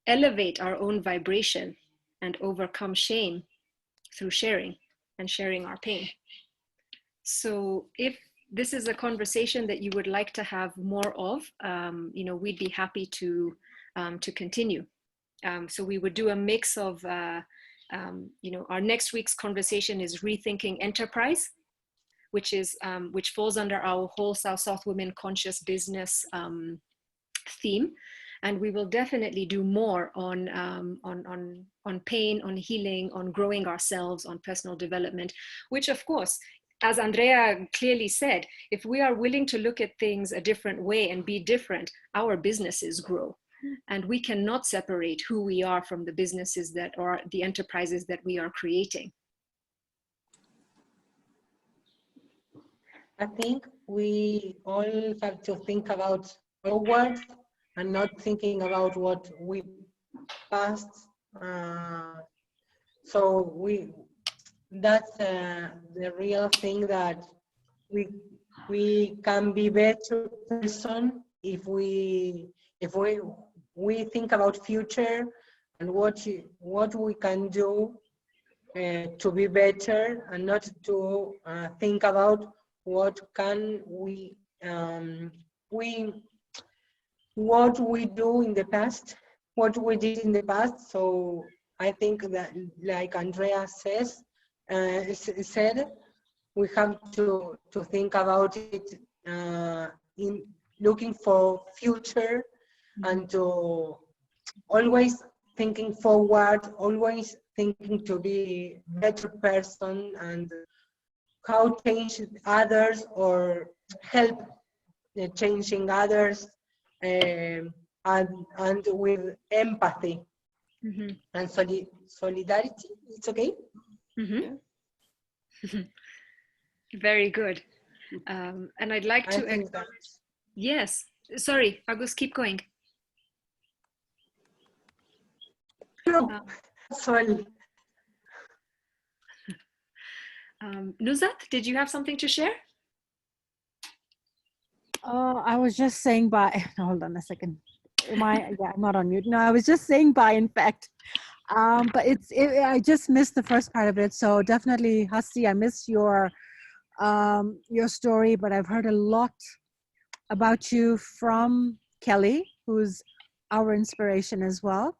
Speaker 3: elevate our own vibration and overcome shame through sharing and sharing our pain. So if this is a conversation that you would like to have more of, you know, we'd be happy to continue. So we would do a mix of, you know, our next week's conversation is Rethinking Enterprise, which falls under our whole South Women Conscious Business theme. And we will definitely do more on pain, on healing, on growing ourselves, on personal development, which of course, as Andrea clearly said, if we are willing to look at things a different way and be different, our businesses grow. And we cannot separate who we are from the businesses that or the enterprises that we are creating.
Speaker 6: I think we all have to think about forward and not thinking about what we passed. So that's the real thing, that we can be better person if we think about future and what we can do to be better, and not to think about what can what we do in the past, what we did in the past. So I think that, like Andrea said, we have to think about it in looking for future, and to always thinking forward, always thinking to be better person, and how change others or help changing others, and with empathy and solidarity. It's okay.
Speaker 3: Very good. And I'd like to acknowledge. Yes, sorry, Agus, keep going.
Speaker 6: Sorry.
Speaker 3: Nuzat, did you have something to share?
Speaker 14: I was just saying bye. Hold on a second. Yeah, I'm not on mute. No, I was just saying bye, in fact. But I just missed the first part of it. So definitely, Hasti, I missed your story, but I've heard a lot about you from Kelly, who's our inspiration as well.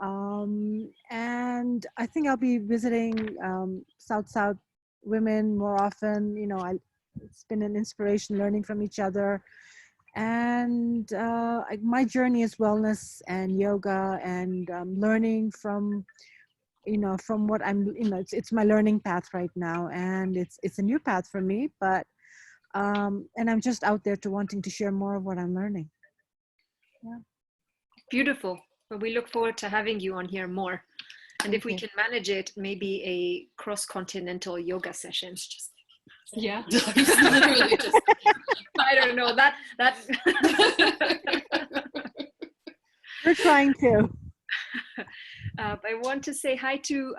Speaker 14: And I think I'll be visiting South women more often. You know, it's been an inspiration learning from each other. And my journey is wellness and yoga, and learning from, from what I'm, it's my learning path right now, and it's a new path for me, but and I'm just out there wanting to share more of what I'm learning. Yeah.
Speaker 3: Beautiful. Well, we look forward to having you on here more. And if we can manage it, maybe a cross-continental yoga sessions. Yeah. Literally just, I don't know that.
Speaker 14: We're trying to.
Speaker 3: I want to say hi to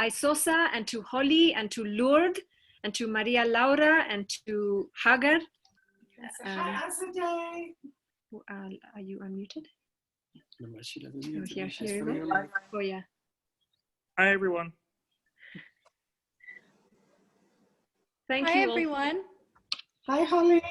Speaker 3: Isosa, and to Holly, and to Lourdes, and to Maria Laura, and to Hagar. Are you unmuted? Here you go. Oh yeah.
Speaker 15: Hi everyone.
Speaker 3: Thank
Speaker 16: you.
Speaker 3: Hi
Speaker 16: everyone.
Speaker 11: Hi Holly.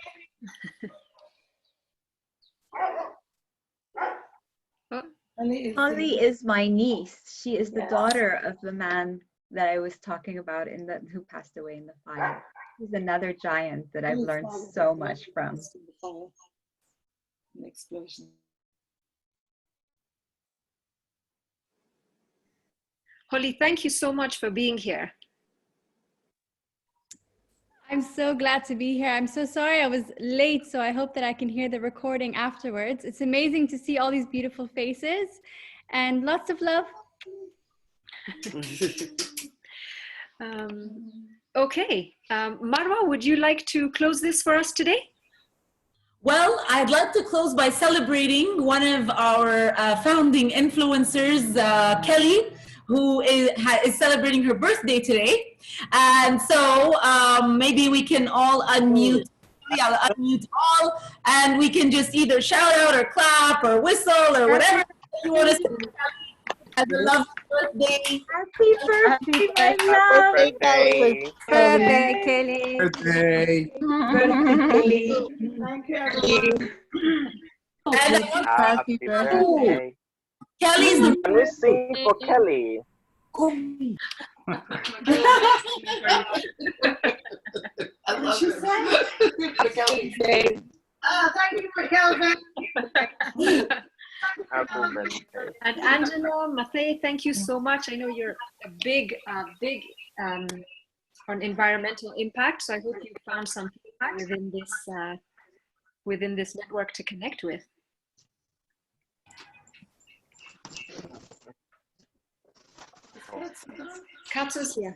Speaker 1: Holly is my niece. She is the daughter of the man that I was talking about who passed away in the fire. He's another giant that I've learned so much from.
Speaker 2: An explosion.
Speaker 3: Holly, thank you so much for being here.
Speaker 16: I'm so glad to be here. I'm so sorry I was late, so I hope that I can hear the recording afterwards. It's amazing to see all these beautiful faces, and lots of love.
Speaker 3: Okay, Marwa, would you like to close this for us today?
Speaker 17: Well, I'd like to close by celebrating one of our founding influencers, Kelly, who is celebrating her birthday today. And so maybe we can all unmute, I'll unmute all, and we can just either shout out or clap or whistle or whatever you want to say. Happy birthday.
Speaker 1: Happy birthday, my love.
Speaker 5: Birthday.
Speaker 7: Birthday, Kelly.
Speaker 13: Birthday.
Speaker 1: Birthday, Kelly.
Speaker 11: Thank you, everyone.
Speaker 5: Happy birthday.
Speaker 17: Kelly's the
Speaker 5: Can we sing for Kelly?
Speaker 11: She sang.
Speaker 17: Thank you for Kelvin.
Speaker 3: Matei, thank you so much. I know you're a big on environmental impact, so I hope you found some feedback within this network to connect with. Katsu's here.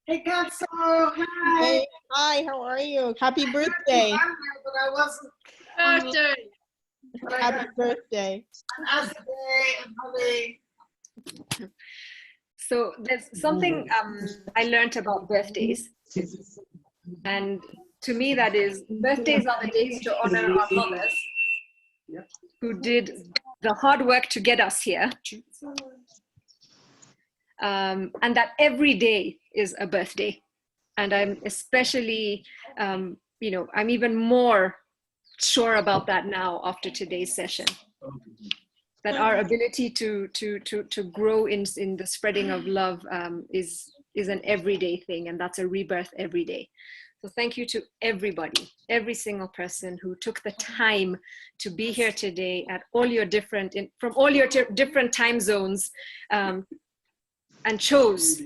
Speaker 11: Hey, Katsu. Hi.
Speaker 4: Hey, hi, how are you? Happy birthday.
Speaker 11: But I wasn't.
Speaker 4: Happy birthday.
Speaker 3: So there's something I learned about birthdays. And to me, that is, birthdays are the days to honor our mothers who did the hard work to get us here. And that every day is a birthday. And I'm especially, I'm even more sure about that now after today's session. That our ability to grow in the spreading of love is an everyday thing, and that's a rebirth every day. So thank you to everybody, every single person who took the time to be here today at all your different, from all your different time zones, and chose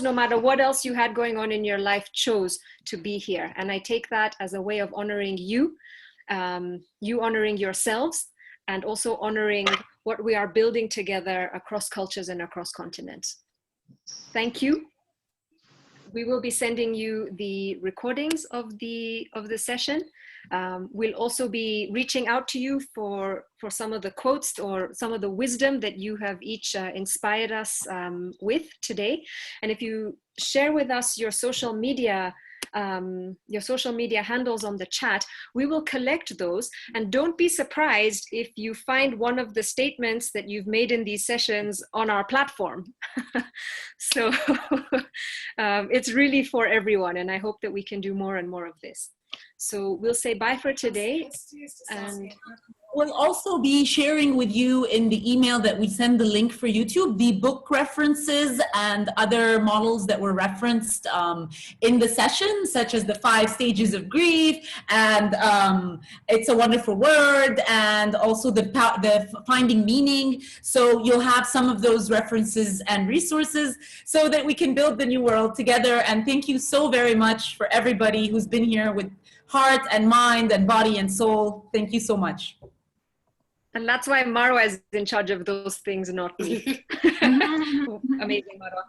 Speaker 3: no matter what else you had going on in your life, chose to be here. And I take that as a way of honoring you, you honoring yourselves, and also honoring what we are building together across cultures and across continents. Thank you. We will be sending you the recordings of the session. We'll also be reaching out to you for some of the quotes or some of the wisdom that you have each inspired us with today. And if you share with us your social media handles on the chat, we will collect those. And don't be surprised if you find one of the statements that you've made in these sessions on our platform. So it's really for everyone, and I hope that we can do more and more of this. So we'll say bye for today, and
Speaker 17: we'll also be sharing with you in the email that we send the link for YouTube, the book references and other models that were referenced in the session, such as the 5 stages of grief and It's a Wonderful Word, and also the Finding Meaning. So you'll have some of those references and resources so that we can build the new world together. And thank you so very much for everybody who's been here with heart and mind and body and soul. Thank you so much.
Speaker 3: And that's why Marwa is in charge of those things, not me. Amazing, Marwa.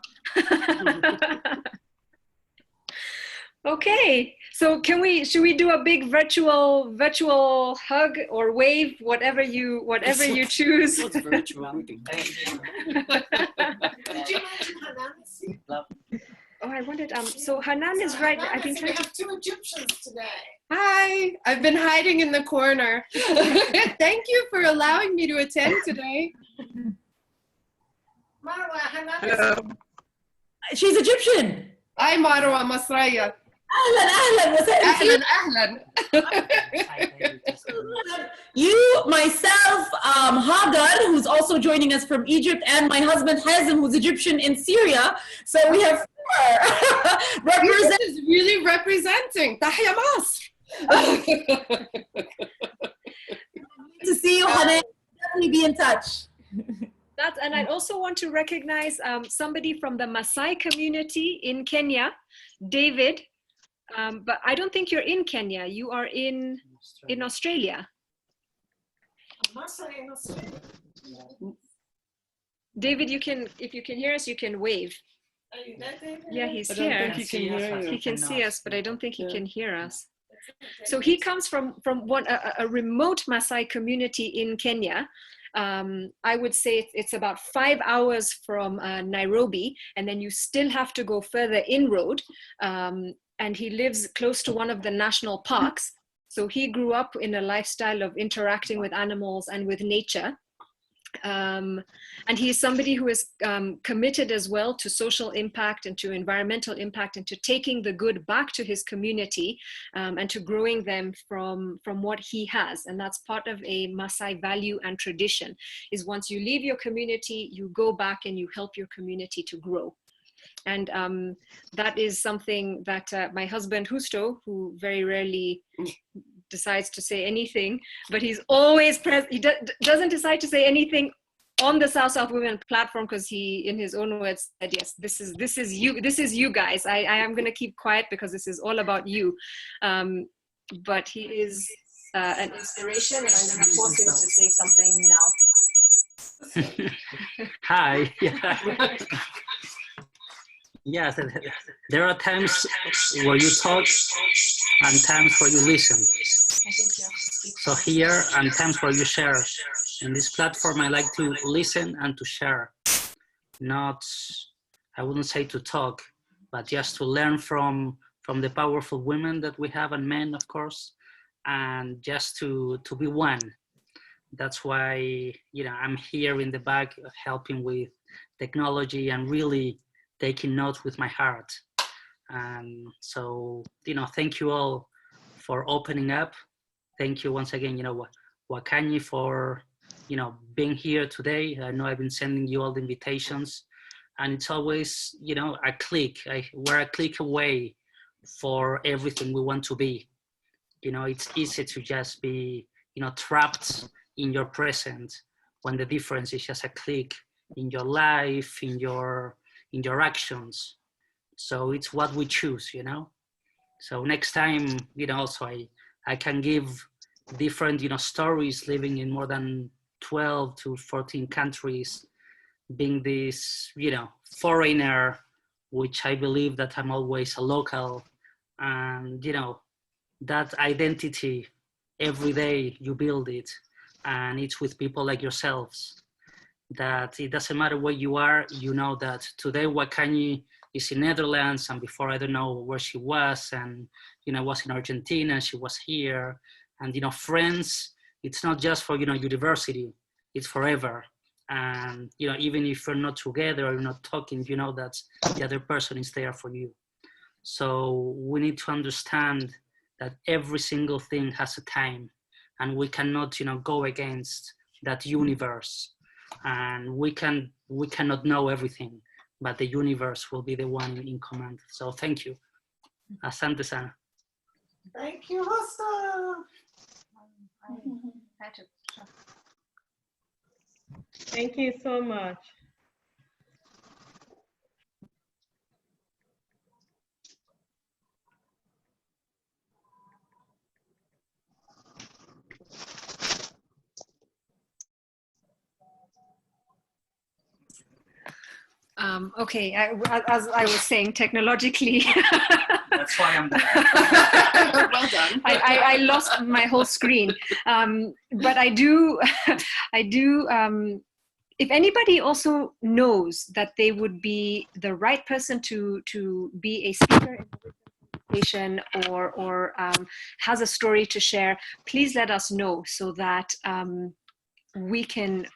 Speaker 3: Okay, so should we do a big virtual hug or wave, whatever you choose?
Speaker 2: What's virtual?
Speaker 3: Did you mention Hanan? Oh, I wanted, so Hanan is right. I've been trying to
Speaker 11: have 2 Egyptians today.
Speaker 18: Hi, I've been hiding in the corner. Thank you for allowing me to attend today.
Speaker 11: Marwa, Hanan.
Speaker 17: She's Egyptian.
Speaker 18: I'm Marwa Masraya.
Speaker 17: Ahlan. You, myself, Hagar, who's also joining us from Egypt, and my husband Hazem, who's Egyptian in Syria. So we have 4.
Speaker 18: This is really representing. Tahya Masr.
Speaker 17: To see you, Hanan. Definitely be in touch.
Speaker 3: And I also want to recognize somebody from the Maasai community in Kenya, David. But I don't think you're in Kenya. You are in Australia. David, if you can hear us, you can wave. Yeah, he's here. He can see us, but I don't think he can hear us. So he comes from a remote Maasai community in Kenya. I would say it's about 5 hours from Nairobi, and then you still have to go further inroad. And he lives close to one of the national parks. So he grew up in a lifestyle of interacting with animals and with nature. And he's somebody who is committed as well to social impact and to environmental impact and to taking the good back to his community and to growing them from what he has. And that's part of a Maasai value and tradition, is once you leave your community, you go back and you help your community to grow. And that is something that my husband Justo, who very rarely decides to say anything, but he's always present. He doesn't decide to say anything on the South Women platform, because he, in his own words, said, yes, this is you guys. I am going to keep quiet because this is all about you. But he is an inspiration, and I'm going to force him to say something now.
Speaker 19: Hi. Yes, there are times where you talk and times where you listen. So here and times where you share. In this platform, I like to listen and to share. Not, I wouldn't say to talk, but just to learn from the powerful women that we have, and men, of course, and just to be one. That's why, you know, I'm here in the back helping with technology and really taking notes with my heart. And so, you know, thank you all for opening up. Thank you once again, you know, Wakanyi, for, you know, being here today. I know I've been sending you all the invitations, and it's always, you know, a click. We're a click away for everything we want to be. You know, it's easy to just be, you know, trapped in your present, when the difference is just a click in your life, in your actions. So it's what we choose, you know. So next time, you know, also I can give different, you know, stories, living in more than 12 to 14 countries, being this, you know, foreigner, which I believe that I'm always a local. And, you know, that identity, every day you build it, and it's with people like yourselves, that it doesn't matter where you are. You know that today Wakanyi is in Netherlands, and before I don't know where she was, and, you know, was in Argentina, she was here. And, you know, friends, it's not just for, you know, university, it's forever. And, you know, even if you're not together or you're not talking, you know that the other person is there for you. So we need to understand that every single thing has a time, and we cannot, you know, go against that universe. And we cannot know everything, but the universe will be the one in command. So thank you. Asante sana.
Speaker 11: Thank you, Hasta.
Speaker 9: Thank you so much.
Speaker 3: Okay, as I was saying, technologically.
Speaker 19: That's why I'm there.
Speaker 3: Well done. I lost my whole screen. But I do, if anybody also knows that they would be the right person to be a speaker in the presentation, or has a story to share, please let us know so that we can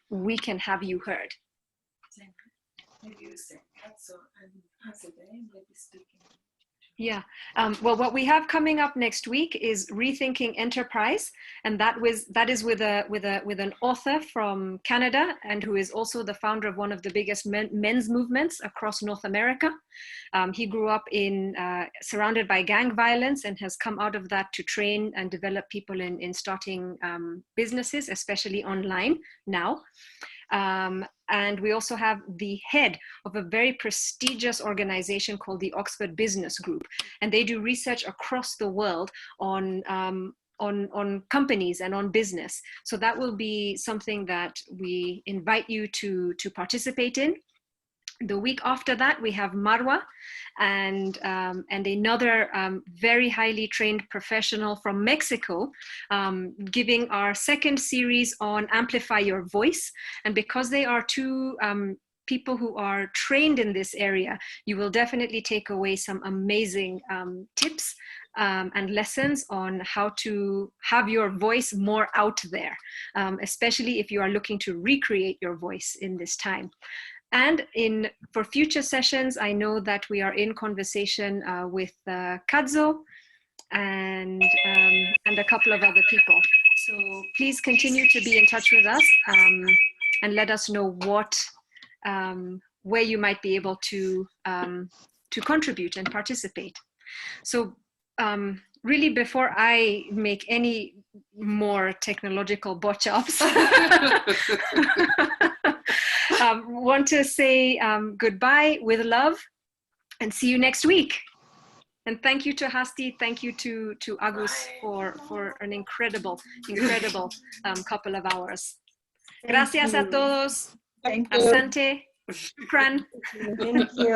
Speaker 3: have you heard. Yeah. Well, what we have coming up next week is Rethinking Enterprise, and that is with an author from Canada, and who is also the founder of one of the biggest men's movements across North America. He grew up surrounded by gang violence, and has come out of that to train and develop people in starting businesses, especially online now. And we also have the head of a very prestigious organization called the Oxford Business Group, and they do research across the world on companies and on business. So that will be something that we invite you to participate in. The week after that, we have Marwa and another very highly trained professional from Mexico, giving our second series on Amplify Your Voice. And because they are two people who are trained in this area, you will definitely take away some amazing tips and lessons on how to have your voice more out there, especially if you are looking to recreate your voice in this time. And for future sessions, I know that we are in conversation with Kadzo and a couple of other people. So please continue to be in touch with us and let us know where you might be able to contribute and participate. So really, before I make any more technological botch-ups, want to say goodbye with love and see you next week. And thank you to HASTI, thank you to Agus for an incredible couple of hours. Gracias a todos.
Speaker 1: Thank you.
Speaker 3: Asante. Shukran.
Speaker 1: Thank you.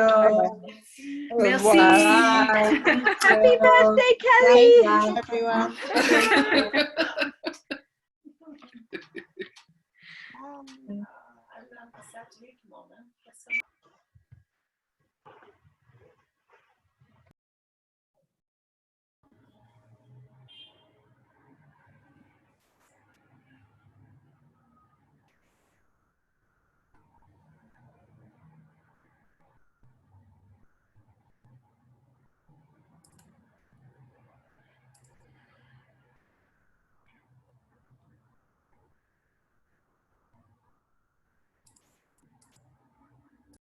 Speaker 3: Merci.
Speaker 1: Happy birthday, Kelly.
Speaker 4: Thank you, everyone.